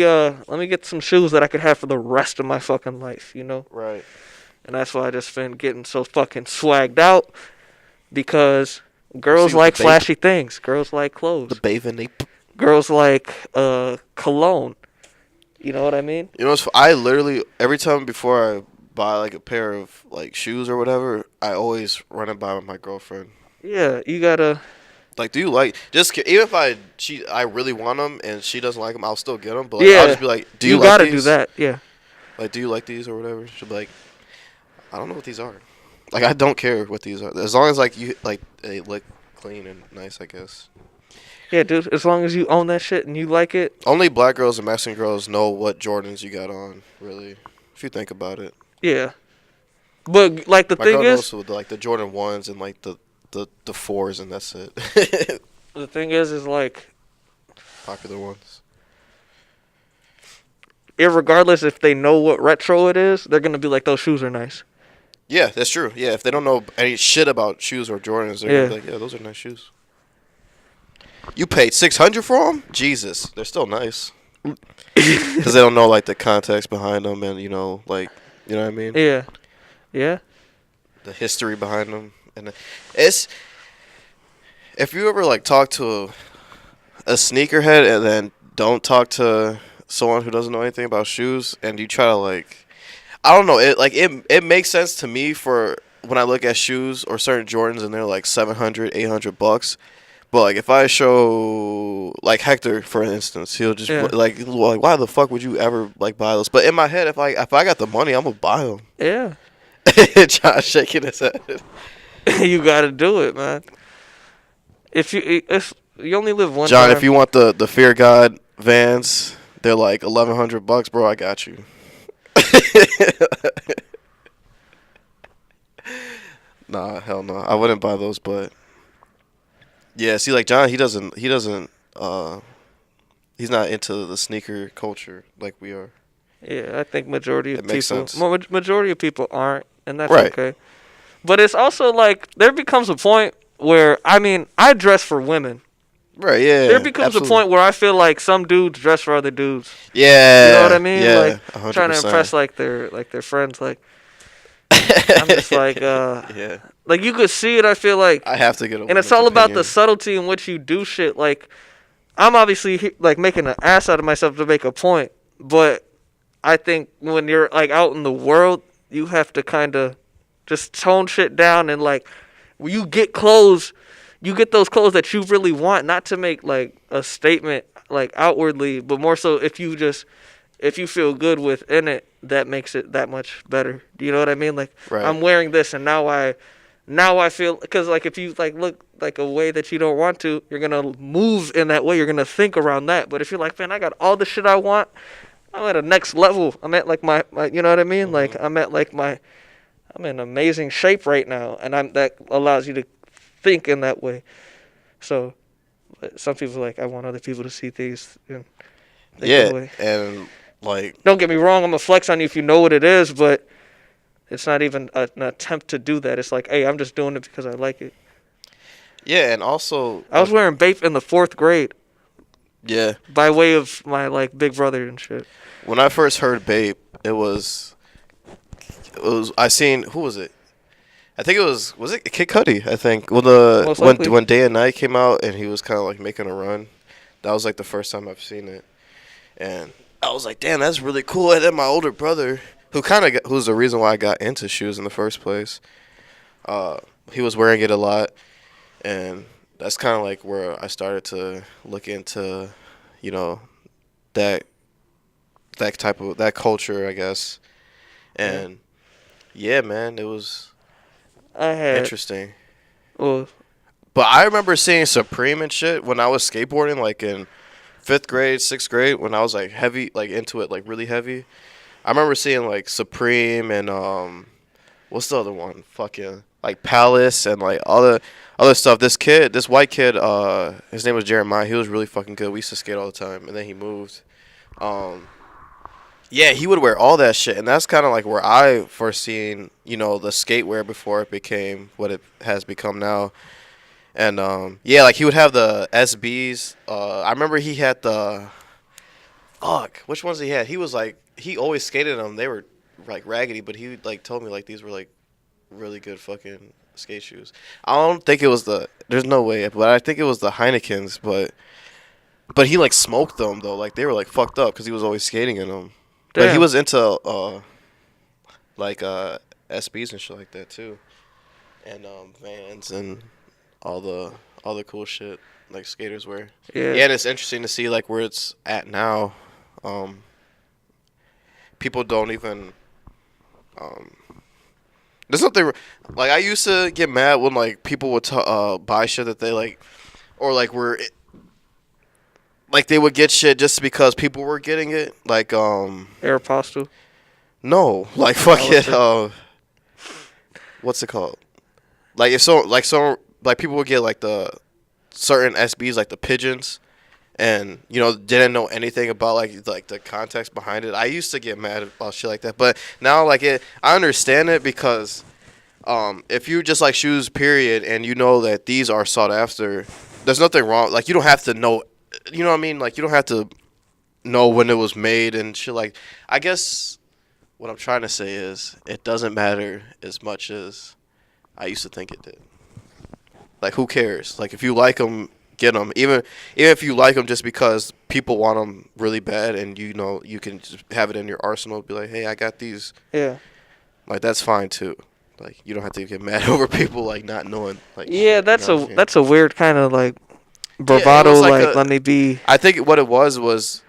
get some shoes that I could have for the rest of my fucking life, you know? Right. And that's why I just been getting so fucking swagged out, because girls See, like the babe- flashy things. Girls like clothes. The bathing ape. Girls like cologne. You know what I mean? You know, I literally every time before I buy like a pair of like shoes or whatever, I always run it by with my girlfriend. Yeah, you gotta. Like, do you like even if I really want them and she doesn't like them, I'll still get them. But like, Yeah, I'll just be like, do you like gotta these? do that. Yeah. Like, do you like these or whatever? She'll be like, I don't know what these are. Like, I don't care what these are. As long as like you like they look clean and nice, I guess. Yeah, dude. As long as you own that shit and you like it. Only black girls and Mexican girls know what Jordans you got on, really. If you think about it. Yeah. But like the My thing girl is, knows with, like the Jordan 1s and like the 4s, and that's it. the thing is like, Popular ones. irregardless if they know what retro it is, they're gonna be like, those shoes are nice. Yeah, that's true. Yeah, if they don't know any shit about shoes or Jordans, they're gonna be like, yeah, those are nice shoes. You paid $600 for them? Jesus, they're still nice. Because they don't know like the context behind them, and you know what I mean? Yeah. Yeah. The history behind them, and it's if you ever like talk to a sneakerhead and then don't talk to someone who doesn't know anything about shoes, and you try to like, I don't know, it makes sense to me for when I look at shoes or certain Jordans and they're like $700, $800. But like if I show like Hector, for instance, he'll just like why the fuck would you ever like buy those? But in my head, if I got the money, I'm gonna buy them. Yeah. Josh shaking his head. You gotta do it, man. If you only live one John, time. if you want the Fear God Vans, they're like $1,100, bro. I got you. Nah, hell no. I wouldn't buy those, but yeah. See, like John, he doesn't. He's not into the sneaker culture like we are. Yeah, I think majority of makes people, sense. majority of people aren't, and that's Right. okay. But it's also like there becomes a point where I dress for women. Right. Yeah. There becomes a point where I feel like some dudes dress for other dudes. Yeah. You know what I mean? Yeah. Like 100%. trying to impress like their friends. Like I'm just like yeah. Like you could see it. I feel like, I have to get a and it's woman's all about the opinion. subtlety in which you do shit. Like I'm obviously like making an ass out of myself to make a point, but I think when you're like out in the world, you have to kind of just tone shit down and like when you get clothes, you get those clothes that you really want, not to make like a statement like outwardly, but more so if you feel good within it, that makes it that much better. Do you know what I mean? Like Right. I'm wearing this and now I feel, because like if you like look like a way that you don't want to, you're gonna move in that way. You're gonna think around that. But if you're like, man, I got all the shit I want, I'm at a next level. I'm at like my you know what I mean? Like I'm in amazing shape right now, and that allows you to think in that way. So, but some people are like, I want other people to see things. And think that way. And like, Don't get me wrong, I'm gonna flex on you if you know what it is, but it's not even an attempt to do that. It's like, hey, I'm just doing it because I like it. yeah, and also I was wearing Bape in the 4th grade yeah. by way of my like big brother and shit. When I first heard Bape, it was I seen, who was it? I think it was it Kid Cudi? I think. Well, Most likely. when Day and Night came out and he was kind of like making a run, that was like the first time I've seen it, and I was like, damn, that's really cool. And then my older brother, who's the reason why I got into shoes in the first place, he was wearing it a lot, and that's kind of like where I started to look into, you know, that type of that culture, I guess, and yeah, man, it was I had interesting. well, But I remember seeing Supreme and shit when I was skateboarding, like in 5th grade, 6th grade, when I was like heavy, like into it, like really heavy. I remember seeing like Supreme and what's the other one? Fucking like Palace and like all the other stuff. This white kid, his name was Jeremiah. He was really fucking good. We used to skate all the time, and then he moved. Yeah, he would wear all that shit, and that's kind of like where I first seen, you know, the skatewear before it became what it has become now. And yeah, like he would have the SBs. I remember he had the which ones he had? He was like, he always skated them. They were like Raggedy, but he like told me like these were like really good fucking skate shoes. I don't think it was there's no way, but I think it was the Heinekens. But he like smoked them though, like they were like fucked up because he was always skating in them. But he damn. was into like SBs and shit like that too, and Vans and all the cool shit like skaters wear. Yeah. Yeah, and it's interesting to see like where it's at now. People don't even. There's something like I used to get mad when like people would buy shit that they like, or like like they would get shit just because people were getting it. Like Aeropostale. no, like fucking what's it called? Like if like people would get like the certain SBs like the pigeons, and you know didn't know anything about like the context behind it. I used to get mad about shit like that, but now like I understand it because if you just like shoes period and you know that these are sought after, there's nothing wrong. Like you don't have to know, you know what I mean? Like you don't have to know when it was made and shit. Like I guess what I'm trying to say is it doesn't matter as much as I used to think it did. Like who cares? Like if you like them, get them. Even if you like them just because people want them really bad, and you know you can just have it in your arsenal. Be like, hey, I got these. Yeah. Like that's fine too. Like you don't have to get mad over people like not knowing. Like Yeah, shit, that's you know what I'm saying? that's a weird kind of like Yeah, bravado. it was Like, let me be. I think what it was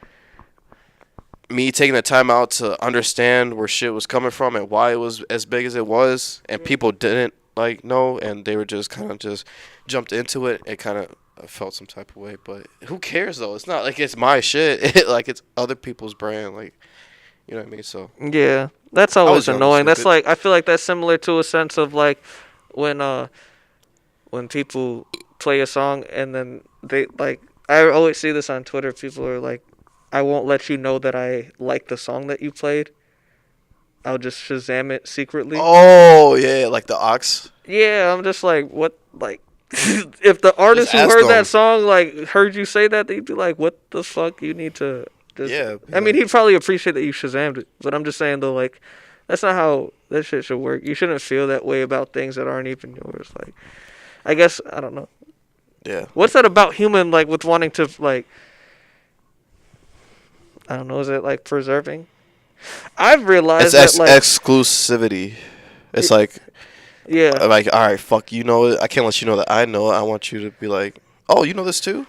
me taking the time out to understand where shit was coming from and why it was as big as it was, and people didn't like know, and they were just kind of just jumped into it. It kind of felt some type of way, but who cares though? It's not like it's my shit. Like it's other people's brand. Like you know what I mean? So Yeah, that's was always young and annoying. That's stupid. like, I feel like that's similar to a sense of like when people play a song and then they like, I always see this on Twitter. People are like, I won't let you know that I like the song that you played. I'll just Shazam it secretly. oh yeah, like the ox. Yeah, I'm just like, what? Like, if the artist who ask heard him. that song like heard you say that, they'd be like, what the fuck? You need to. Just... Yeah, I mean, he'd probably appreciate that you Shazammed it, but I'm just saying though, like, that's not how that shit should work. You shouldn't feel that way about things that aren't even yours. Like, I guess I don't know. Yeah. What's that about human like with wanting to like? I don't know. Is it like preserving? I've realized It's that like exclusivity. It's like yeah. all right, fuck, you know it. I can't let you know that I know it. I want you to be like, oh, you know this too.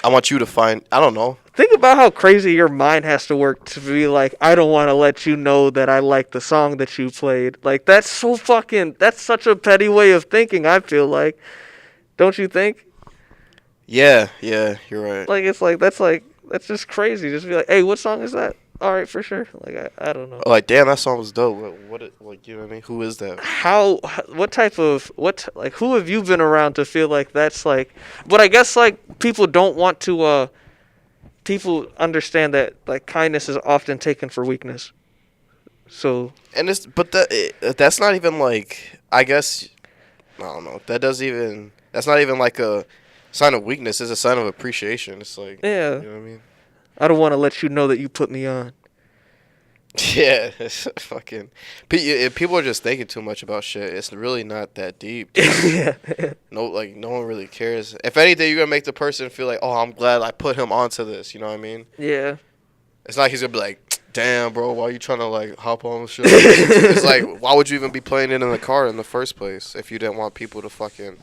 I want you to find. I don't know. Think about how crazy your mind has to work to be like, I don't want to let you know that I like the song that you played. Like, that's so fucking, that's such a petty way of thinking, I feel like. Don't you think? Yeah, you're right. Like, it's like, that's just crazy. Just be like, hey, what song is that? All right, for sure. Like, I don't know. Like, damn, that song was dope. Like, you know what I mean? Who is that? Like, who have you been around to feel like that's like, but I guess, like, people don't want to, people understand that, like, kindness is often taken for weakness. So. And that's not even like, I guess, I don't know. That's not even like a sign of weakness. It's a sign of appreciation. It's like, Yeah. you know what I mean? I don't want to let you know that you put me on. Yeah, it's fucking. People are just thinking too much about shit. It's really not that deep. Yeah. No one really cares. If anything, you're gonna make the person feel like, oh, I'm glad I put him onto this. You know what I mean? Yeah. It's not like he's gonna be like, damn, bro, why are you trying to like hop on shit? It's like, why would you even be playing it in the car in the first place if you didn't want people to fucking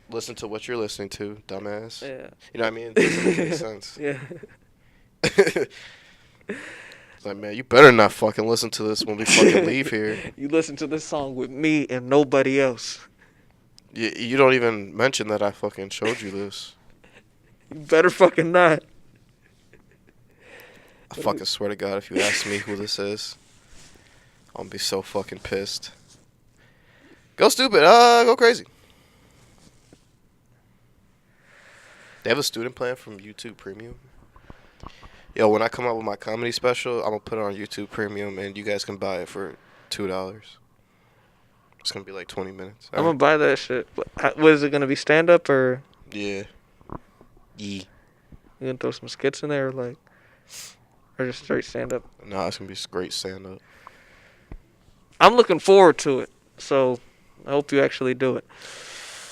listen to what you're listening to, dumbass? Yeah. You know what I mean? It doesn't make any sense. Yeah. It's like, man, you better not fucking listen to this when we fucking leave here. You listen to this song with me and nobody else. You don't even mention that I fucking showed you this. You better fucking not. I fucking swear to God, if you ask me who this is, I'm gonna be so fucking pissed. Go stupid, go crazy. They have a student plan from YouTube Premium. Yo, when I come out with my comedy special, I'm gonna put it on YouTube Premium, and you guys can buy it for $2. It's gonna be like 20 minutes. I'm gonna buy that shit. What is it gonna be? Stand up or? Yeah. Yeah. You gonna throw some skits in there, or just straight stand up? Nah, it's gonna be great stand up. I'm looking forward to it. So I hope you actually do it.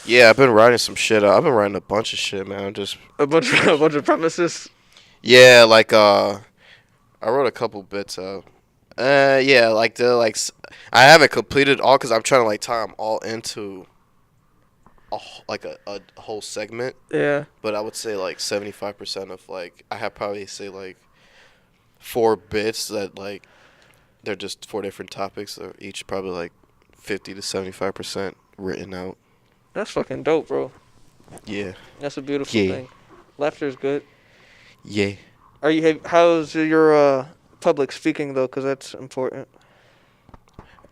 Yeah, I've been writing some shit up. I've been writing a bunch of shit, man. Just a bunch of premises. Yeah, like I wrote a couple bits up. Yeah, I haven't completed all because I'm trying to like tie them all into a whole segment. Yeah. But I would say like 75% of like I have probably say like 4 bits that like they're just 4 different topics. They're each probably like 50 to 75% written out. That's fucking dope, bro. Yeah. That's a beautiful thing. Laughter's good. Yeah. How's your public speaking though? Because that's important.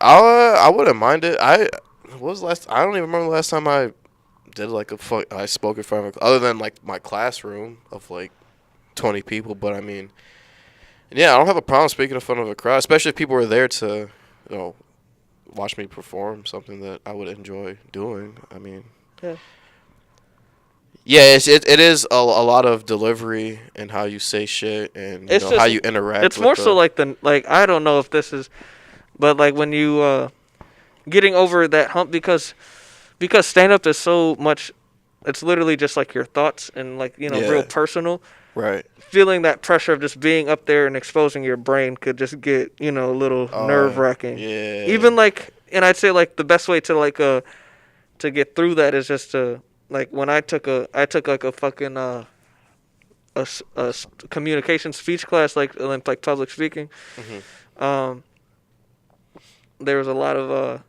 I wouldn't mind it. I don't even remember the last time I did like I spoke in front of other than like my classroom of like 20 people. But I mean, yeah, I don't have a problem speaking in front of a crowd, especially if people are there to, watch me perform something that I would enjoy doing. I mean, yeah, it is a lot of delivery and how you say shit and how you interact. It's more so like I don't know if this is, but like when you getting over that hump because stand up is so much. It's literally just like your thoughts and like Yeah. real personal. Right. Feeling that pressure of just being up there and exposing your brain could just get a little nerve wracking. Yeah. Even like, and I'd say like the best way to like to get through that is just to like when I took like a fucking communication speech class like public speaking. There was a lot of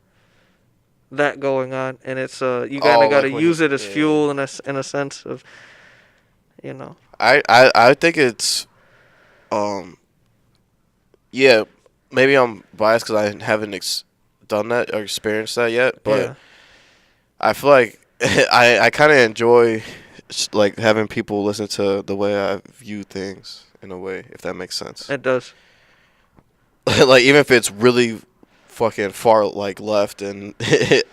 that going on, and it's you kind of got to use it as fuel in a sense of I think it's yeah, maybe I'm biased because I haven't done that or experienced that yet, but yeah. I feel like I kind of enjoy like having people listen to the way I view things in a way, if that makes sense. It does. Like even if it's really fucking far like left and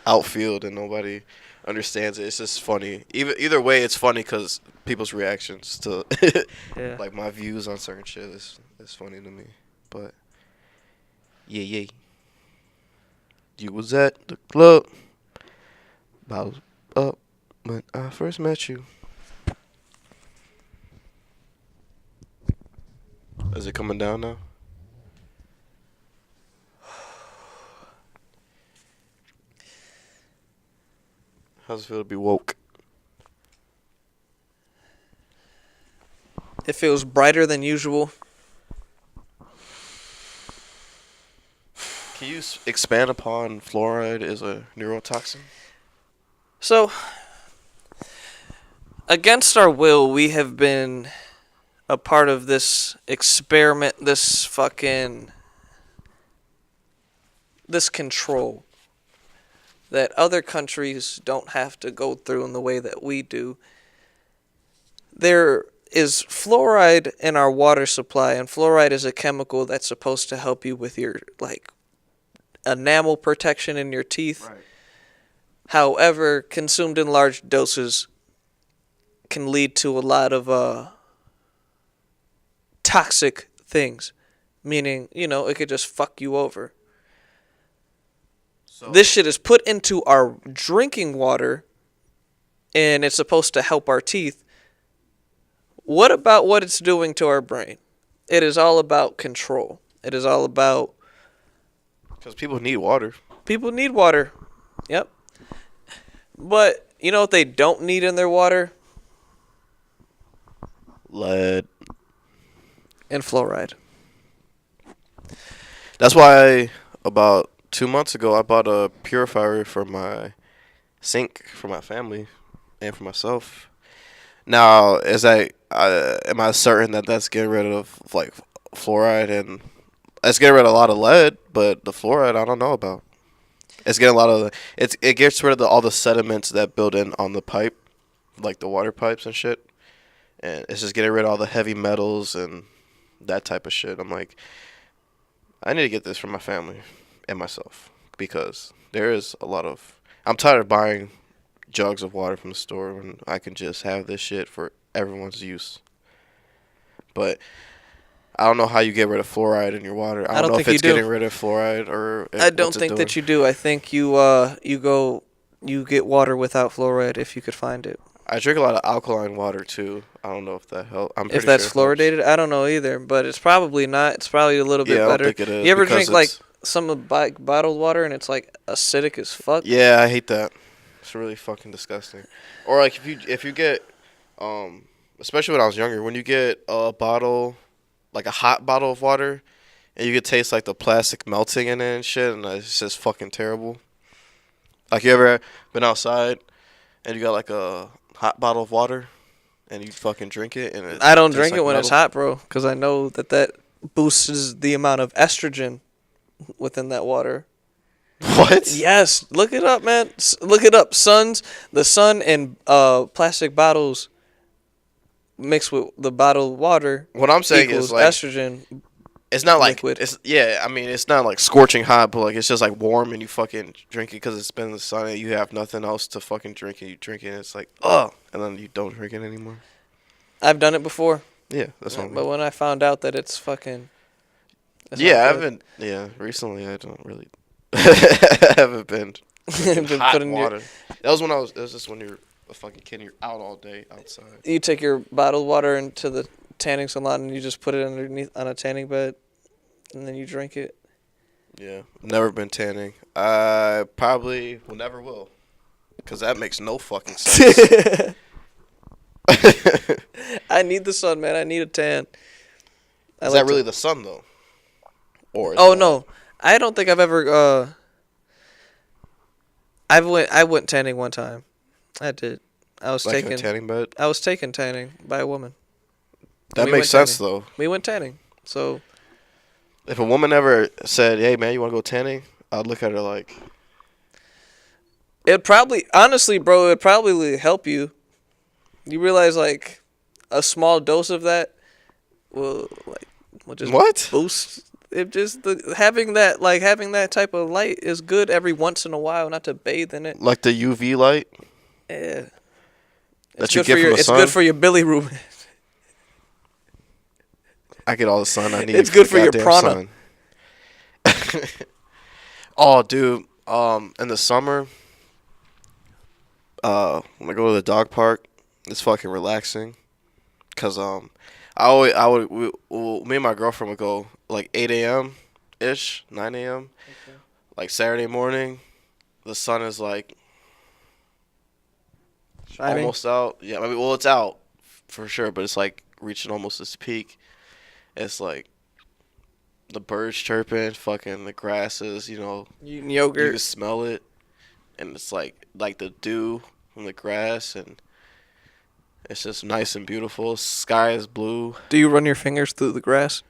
outfield and nobody understands it, it's just funny. Either way, it's funny because people's reactions to Yeah. like my views on certain shit is funny to me. But yeah. You was at the club. I was up when I first met you. Is it coming down now? How's it feel to be woke? It feels brighter than usual. Can you expand upon fluoride as a neurotoxin? So, against our will, we have been a part of this experiment, this control that other countries don't have to go through in the way that we do. There is fluoride in our water supply, and fluoride is a chemical that's supposed to help you with your enamel protection in your teeth. Right. However, consumed in large doses can lead to a lot of toxic things, meaning, it could just fuck you over. So This shit is put into our drinking water, and it's supposed to help our teeth. What about what it's doing to our brain? It is all about control. It is all about... because people need water. People need water. Yep. But you know what they don't need in their water? Lead. And fluoride. That's why about 2 months ago I bought a purifier for my sink for my family and for myself. Now, am I certain that that's getting rid of like fluoride, and it's getting rid of a lot of lead, but the fluoride I don't know about. It's getting a lot of it gets rid of all the sediments that build in on the pipe, like the water pipes and shit, and it's just getting rid of all the heavy metals and that type of shit. I'm like, I need to get this for my family and myself because there is a lot of. I'm tired of buying jugs of water from the store when I can just have this shit for everyone's use. But I don't know how you get rid of fluoride in your water. I don't know if it's getting rid of fluoride or. I don't think that you do. I think you get water without fluoride if you could find it. I drink a lot of alkaline water too. I don't know if that helps. If that's fluoridated, I don't know either. But it's probably not. It's probably a little bit better. I don't think it is. You ever drink like some of bottled water and it's like acidic as fuck? Yeah, I hate that. It's really fucking disgusting. Or like if you get, especially when I was younger, when you get a bottle, like a hot bottle of water, and you could taste like the plastic melting in it and shit, and it's just fucking terrible. Like you ever been outside and you got like a hot bottle of water and you fucking drink it and I don't drink it when it's hot, bro, because I know that boosts the amount of estrogen within that water. What? Yes, look it up, man. Look it up. The sun and plastic bottles mixed with the bottled water. What I'm saying equals is like estrogen. It's not like liquid. I mean, it's not like scorching hot, but like it's just like warm and you fucking drink it because it's been in the sun and you have nothing else to fucking drink and you drink it and it's like and then you don't drink it anymore. I've done it before. Yeah, that's what I mean. But when I found out that it's fucking. Recently I don't really. I haven't been Been hot putting water. That was when I was. It was just when you're a fucking kid. You're out all day outside. You take your bottled water into the tanning salon and you just put it underneath on a tanning bed, and then you drink it. Yeah, never been tanning. I probably will never will, because that makes no fucking sense. I need the sun, man. I need a tan. Is that really the sun though? Or is Oh that... no, I don't think I've ever. I went tanning one time. I did. I was like taken. a tanning bed? I was taken tanning by a woman. That We makes went sense tanning. though. We went tanning. So If a woman ever said, "Hey man, you want to go tanning?" I'd look at her like, it probably, honestly, bro, it probably help you. You realize like a small dose of that will just "What?" boost. It just having that type of light is good every once in a while, not to bathe in it. Like the UV light Yeah. that you get from the It's sun. good for your bilirubin. I get all the sun I need. It's good the for your goddamn prana. sun. Oh, dude. In the summer, when I go to the dog park, it's fucking relaxing. Cause me and my girlfriend would go like 8 a.m. ish, 9 a.m. Okay. Like Saturday morning, the sun is like Shining. almost out. Yeah, I mean, well, it's out for sure, but it's like reaching almost its peak. It's like the birds chirping, fucking the grasses, Eating you yogurt. can smell it, and it's like the dew from the grass, and it's just nice and beautiful. Sky is blue. Do you run your fingers through the grass?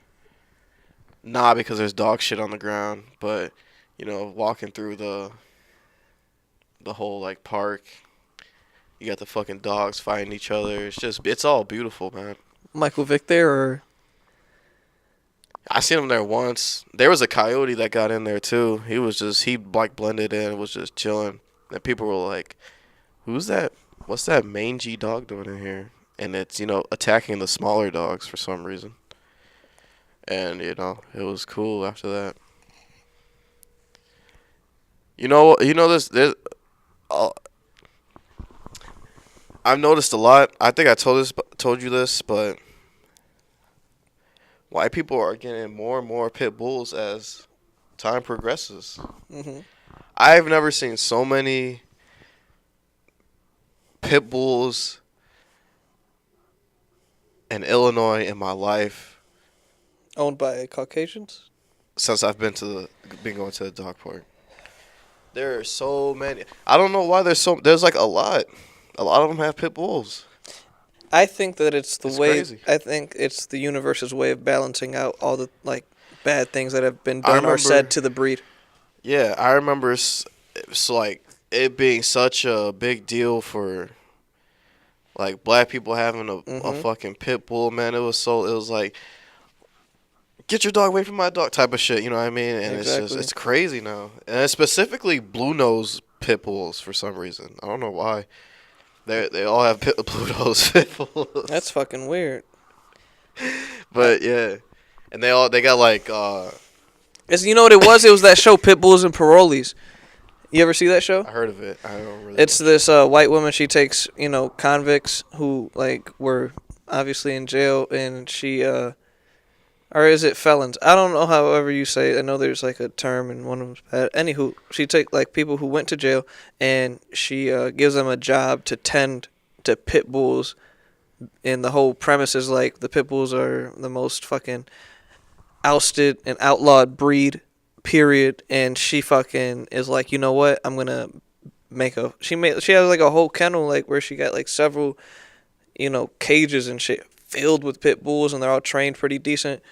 Nah, because there's dog shit on the ground, but walking through the whole like park, you got the fucking dogs fighting each other. It's all beautiful, man. Michael Vick there, or I seen him there once. There was a coyote that got in there too. He like blended in, was just chilling. And people were like, "Who's that? What's that mangy dog doing in here?" And it's attacking the smaller dogs for some reason. And it was cool after that. There's I've noticed a lot. I think I told you this, but white people are getting more and more pit bulls as time progresses. mm-hmm. I've never seen so many pit bulls in Illinois in my life Owned by Caucasians. since I've been going to the dog park. There are so many. I don't know why there's like a lot. A lot of them have pit bulls. I think that it's Crazy. I think it's the universe's way of balancing out all the bad things that have been done or said to the breed. Yeah, I remember like it being such a big deal for like black people having a fucking pit bull, man. It was like, get your dog away from my dog type of shit, you know what I mean? And Exactly. it's crazy now. And it's specifically blue nose pit bulls for some reason. I don't know why. They all have blue nose pit bulls. That's fucking weird. But yeah. And they got like You know what it was? It was that show Pit Bulls and Parolees. You ever see that show? I heard of it. I don't really It's this white woman. She takes convicts who were obviously in jail, and she or is it felons? I don't know. However you say it. I know there's a term, and one of them's bad. Anywho, she take people who went to jail, and she gives them a job to tend to pit bulls. And the whole premise is the pit bulls are the most fucking ousted and outlawed breed, period. And she fucking is like, you know what? I'm gonna she has a whole kennel where she got several, cages and shit filled with pit bulls, and they're all trained pretty decent.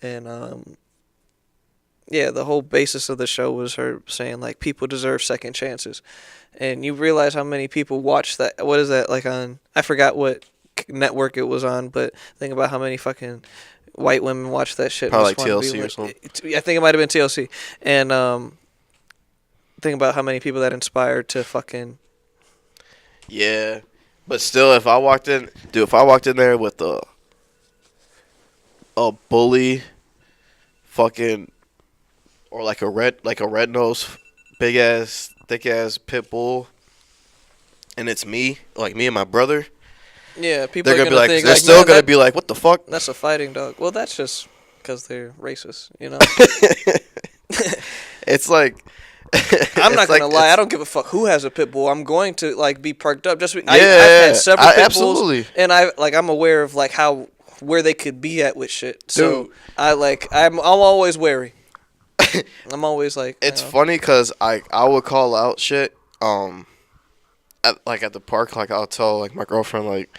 And yeah, the whole basis of the show was her saying people deserve second chances. And you realize how many people watch that. What is that on? I forgot what network it was on, but think about how many fucking white women watch that shit. Probably TLC or something. I think it might have been TLC. And think about how many people that inspired to fucking. Yeah, but still, if I walked in there with a bully, fucking, or a red nose, big ass, thick ass pit bull, and it's me and my brother, Yeah, people they're are gonna be like, think, they're like, still man, gonna be like, what the fuck? that's a fighting dog. Well, that's just because they're racist, you know. It's like, I'm not it's like- gonna lie. I it's- don't give a fuck who has a pit bull. I'm going to like be perked up. Yeah, I've had several pit absolutely. bulls, and I'm aware of like where they could be at with shit. So Dude. I'm always wary. I'm always like, It's you know. funny because I would call out shit at the park, like I'll tell like my girlfriend, like,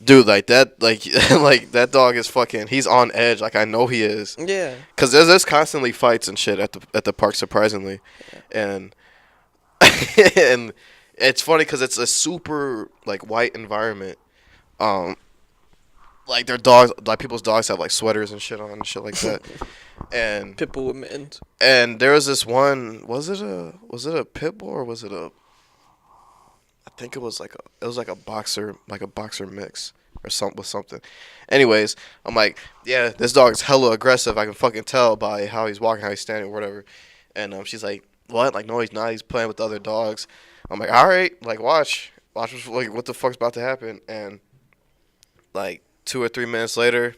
dude, like that, like like that dog is fucking, he's on edge, like I know he is, Yeah. because there's constantly fights and shit at the park, surprisingly, and and it's funny because it's a super like white environment, like their dogs, like people's dogs have like sweaters and shit on and shit like that, and Pit bull with mittens. and there was this one, was it a pit bull or was it a, I think it was like a boxer mix or something. Anyways, I'm like, yeah, this dog's hella aggressive. I can fucking tell by how he's walking, how he's standing, whatever. And she's like, what? Like, no, he's not. He's playing with the other dogs. I'm like, all right, like watch, like what the fuck's about to happen? And like 2 or 3 minutes later,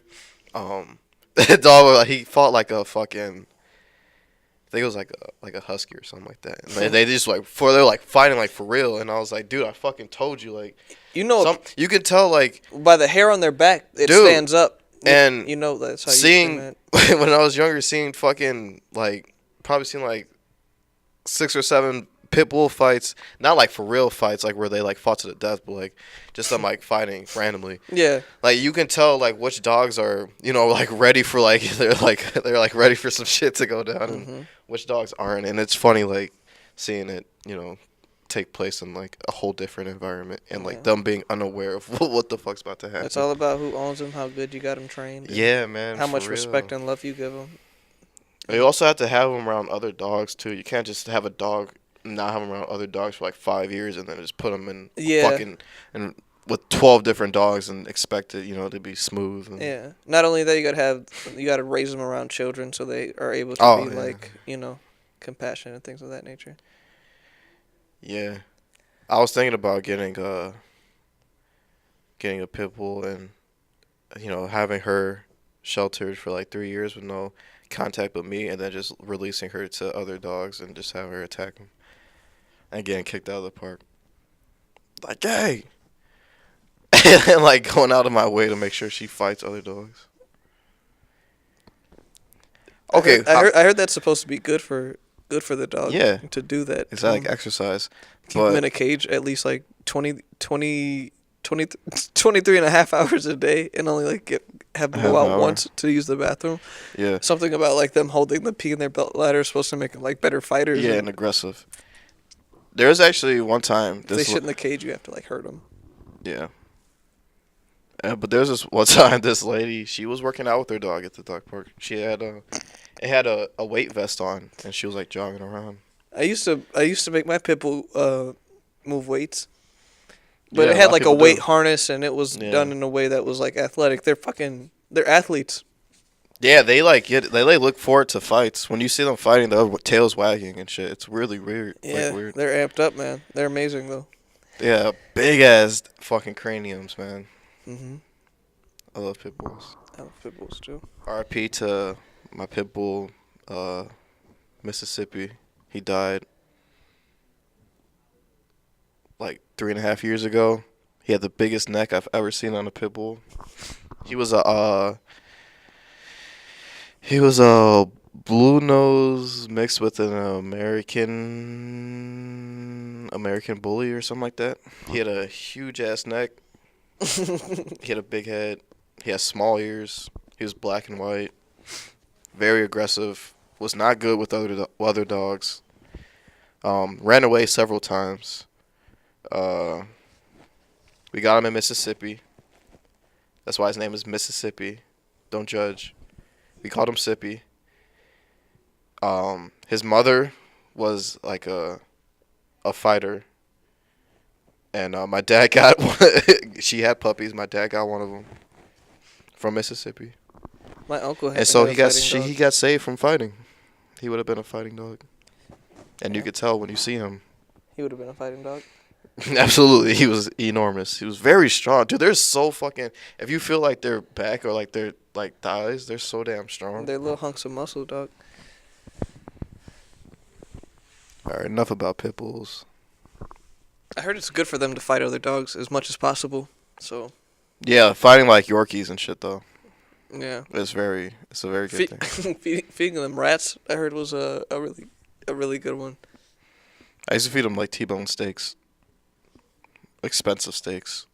the dog, he fought like a fucking, I think it was like a husky or something like that. And they just like they're like fighting like for real. And I was like, dude, I fucking told you, like, You know, you can tell like by the hair on their back, it Dude, stands up. and you know that's how seeing you say that. when I was younger, seeing fucking like probably seen like 6 or 7 pit bull fights, not like for real fights, like where they like fought to the death, but like just them like fighting randomly. Yeah. Like you can tell like which dogs are, you know, like ready for like they're like ready for some shit to go down, and which dogs aren't. And it's funny like seeing it, you know, take place in like a whole different environment, and like them being unaware of what the fuck's about to happen. It's all about who owns them, how good you got them trained. and Yeah, man. How for much real. respect and love you give them. You also have to have them around other dogs too. You can't just have a dog and not have them around other dogs for like 5 years and then just put them in fucking and with 12 different dogs and expect it, you know, to be smooth. And Yeah. Not only that, you got to raise them around children so they are able to be like, you know, compassionate and things of that nature. Yeah, I was thinking about getting a pit bull and, you know, having her sheltered for like 3 years with no contact with me, and then just releasing her to other dogs and just have her attack them and getting kicked out of the park. Like, hey, and like going out of my way to make sure she fights other dogs. Okay, I heard that's supposed to be good for the dog. Yeah. To do that. it's like exercise, Keep them in a cage at least like 23 and a half hours a day, and only like have them Half go an out hour. once to use the bathroom. yeah, Something about like them holding the pee in their belt ladder is supposed to make them like better fighters. yeah, and aggressive. There's actually one time If they shit in the cage, you have to like hurt them. Yeah. But there's this one time, this lady, she was working out with her dog at the dog park. She had a weight vest on, and she was like jogging around. I used to make my pit bull move weights, but Yeah, it a had lot like of a people weight do. harness, and it was done in a way that was like athletic. They're athletes. Yeah, they like look forward to fights. When you see them fighting, their tails wagging and shit. It's really weird. Yeah, Like weird. they're amped up, man. They're amazing though. Yeah, big ass fucking craniums, man. Mhm. I love pit bulls. I love pit bulls too. R.I.P. to my pit bull, Mississippi. He died like 3.5 years ago. He had the biggest neck I've ever seen on a pit bull. He was a blue nose mixed with an American bully or something like that. He had a huge ass neck. He had a big head. He has small ears. He was black and white. Very aggressive. Was not good with other dogs. Ran away several times. We got him in Mississippi. That's why his name is Mississippi. Don't judge. We called him Sippy. His mother was like a fighter. And my dad got one. She had puppies. My dad got one of them from Mississippi. My uncle had And so had a fighting dog. he got saved from fighting. He would have been a fighting dog. And you could tell when you see him. He would have been a fighting dog. Absolutely, he was enormous. He was very strong, dude. They're so fucking. If you feel like their back or like their like thighs, they're so damn strong. They're little hunks of muscle, dog. All right, enough about pit bulls. I heard it's good for them to fight other dogs as much as possible. So Yeah, fighting like Yorkies and shit though. yeah, It's a very good thing. feeding them rats, I heard was a really good one. I used to feed them like T-bone steaks, expensive steaks,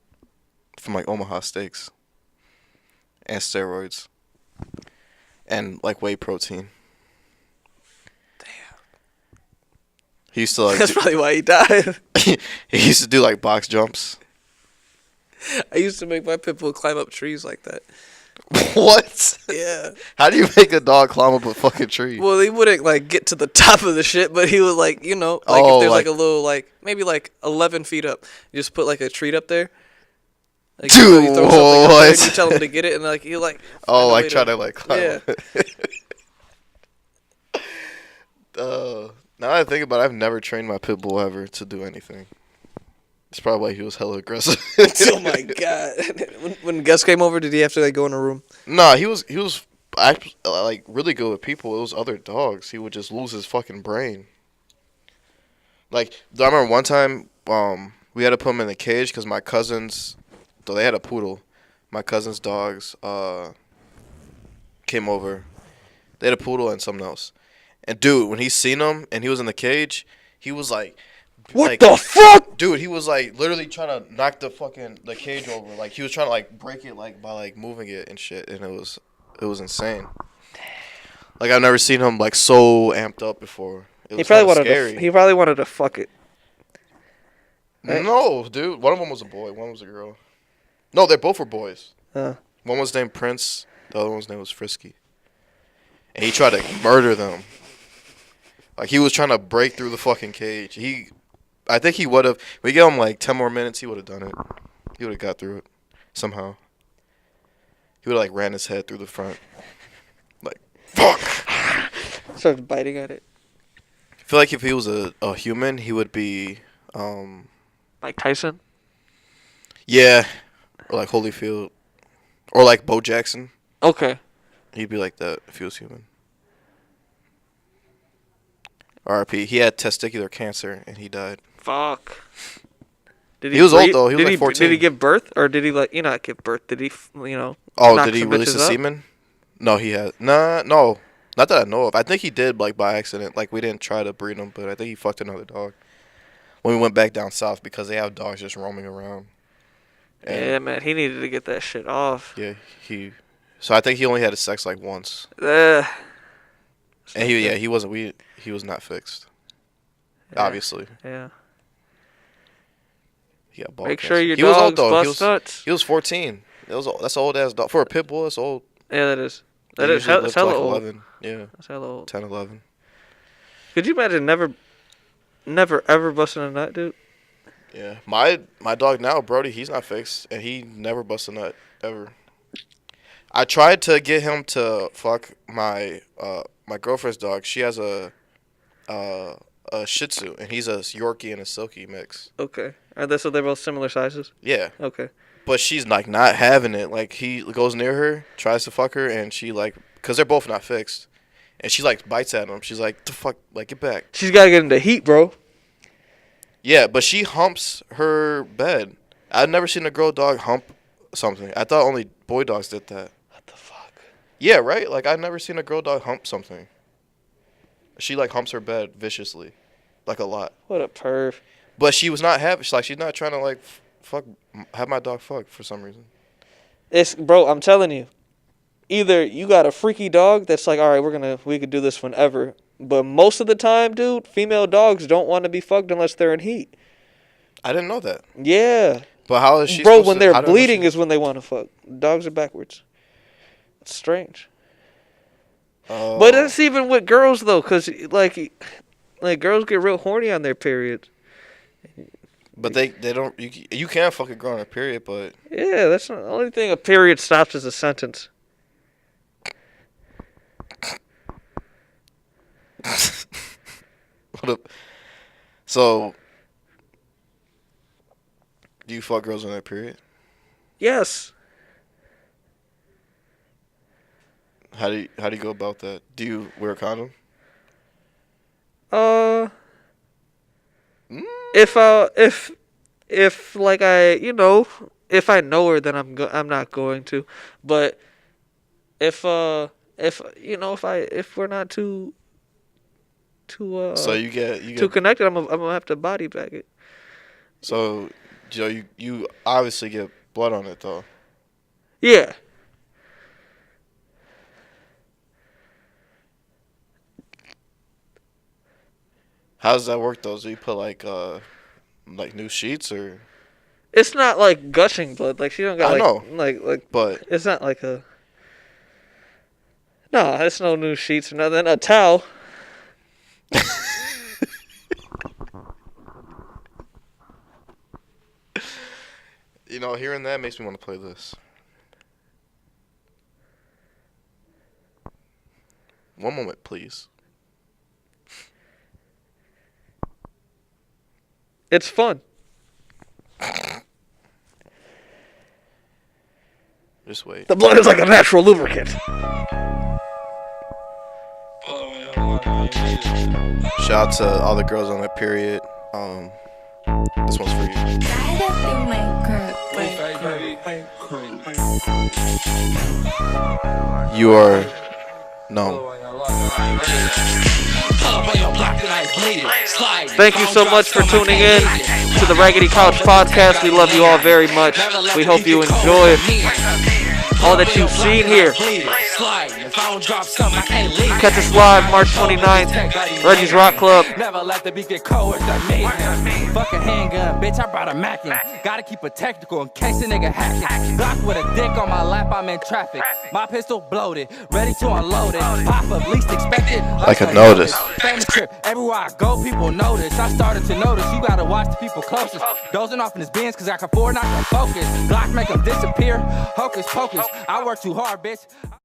from like Omaha Steaks, and steroids, and like whey protein. He used to like. That's probably why he died. He used to do like box jumps. I used to make my pit bull climb up trees like that. What? Yeah. How do you make a dog climb up a fucking tree? Well, he wouldn't like get to the top of the shit, but he would like, you know, like Oh, if there's like like- a little like maybe like 11 feet up, you just put like a treat up there. Like, Dude, you throw something up there and what? you tell him to get it, and like you like. Oh, find a like way try to like climb. Yeah. Up. Now that I think about it, I've never trained my pit bull ever to do anything. It's probably why he was hella aggressive. Oh my god! When Gus came over, did he have to like go in a room? Nah, he was like really good with people. It was other dogs. He would just lose his fucking brain. Like I remember one time, we had to put him in the cage because my cousins, though they had a poodle, my cousin's dogs came over. They had a poodle and something else. And dude, when he seen him and he was in the cage, he was like, What the fuck? Dude, he was like literally trying to knock the cage over. Like he was trying to like break it like by like moving it and shit, and it was insane. Like I've never seen him like so amped up before. It was He probably wanted scary. to. He probably wanted to fuck it. Right? No, dude. One of them was a boy. One was a girl. No, they both were boys. Uh, One was named Prince. The other one's name was Frisky. And he tried to murder them. Like he was trying to break through the fucking cage. I think he would have. We gave him like 10 more minutes. He would have done it. He would have got through it somehow. He would have like ran his head through the front. Like fuck. started biting at it. I feel like if he was a human, he would be. Mike Tyson. Yeah, or like Holyfield, or like Bo Jackson. Okay. He'd be like that if he was human. R.I.P. He had testicular cancer and he died. Fuck. Did He was old, though. He was like 14. Did he give birth, or did he not give birth? Did he, Oh, knock did he some release bitches the up? semen? No, he had. No, not that I know of. I think he did like by accident. Like we didn't try to breed him, but I think he fucked another dog when we went back down south because they have dogs just roaming around. And Yeah, man, he needed to get that shit off. yeah, So I think he only had sex like once, and he wasn't. He was not fixed. Yeah. Obviously, Yeah. he got ball Make cancer. sure your He was old dogs though. bust nuts. He was 14. That's an old ass dog for a pit bull. That's old. Yeah, that is. They That is usually live that's to, hella like old. 11. Yeah, That's hella old. 10, 11. Could you imagine never ever busting a nut, dude? Yeah, my dog now, Brody, he's not fixed, and he never busts a nut ever. I tried to get him to fuck my girlfriend's dog. She has a Shih Tzu, and he's a Yorkie and a Silky mix. Okay. So they're both similar sizes? Yeah, Okay. but she's like not having it. Like he goes near her, tries to fuck her, and she like, cause they're both not fixed, and she like bites at him. She's like, "The fuck, like get back." She's got to get into heat, bro. Yeah, but she humps her bed. I've never seen a girl dog hump something. I thought only boy dogs did that. What the fuck? Yeah, right? Like, I've never seen a girl dog hump something. She, like, humps her bed viciously. Like, a lot. What a perv. But she was not having... She's not trying to, like, have my dog fuck for some reason. Bro, I'm telling you. Either you got a freaky dog that's like, all right, we could do this whenever. But most of the time, dude, female dogs don't want to be fucked unless they're in heat. I didn't know that. Yeah. But how is she Bro, supposed when to- they're how do I know bleeding she- is when they want to fuck. Dogs are backwards. It's strange. Oh. But that's even with girls, though, because, like girls get real horny on their periods. But they don't... You can fuck a girl on a period, but... Yeah, that's not, the only thing a period stops is a sentence. What a... So... Do you fuck girls on their period? Yes. How do you go about that? Do you wear a condom? If like if I know her, then I'm not going to. But if we're not too So you get too connected, I'm gonna have to body bag it. So you obviously get blood on it though. Yeah. How does that work though? Do you put like new sheets or? It's not like gushing blood. Like she don't got I know. like But it's not like a. No, it's no new sheets or nothing. A towel. Hearing that makes me want to play this. One moment, please. It's fun. Just wait. The blood is like a natural lubricant. Shout out to all the girls on their period. This one's for you. You are no. Thank you so much for tuning in to the Raggedy Couch Podcast. We love you all very much. We hope you enjoy all that you've seen here. Catch us live March 29th, Reggie's Rock Club. Never let the beat get cold with me. Fuck a handgun, bitch, I brought a Mackin. Gotta keep it technical in case a nigga hacking. Block with a dick on my lap, I'm in traffic. My pistol bloated, ready to unload it. Pop up, least expected. Like a notice. Famous trip, everywhere I go, people notice. I started to notice, you gotta watch the people closest. Dozing off in his bins, cause I can afford not to focus. Block make them disappear, hocus pocus. I work too hard, bitch.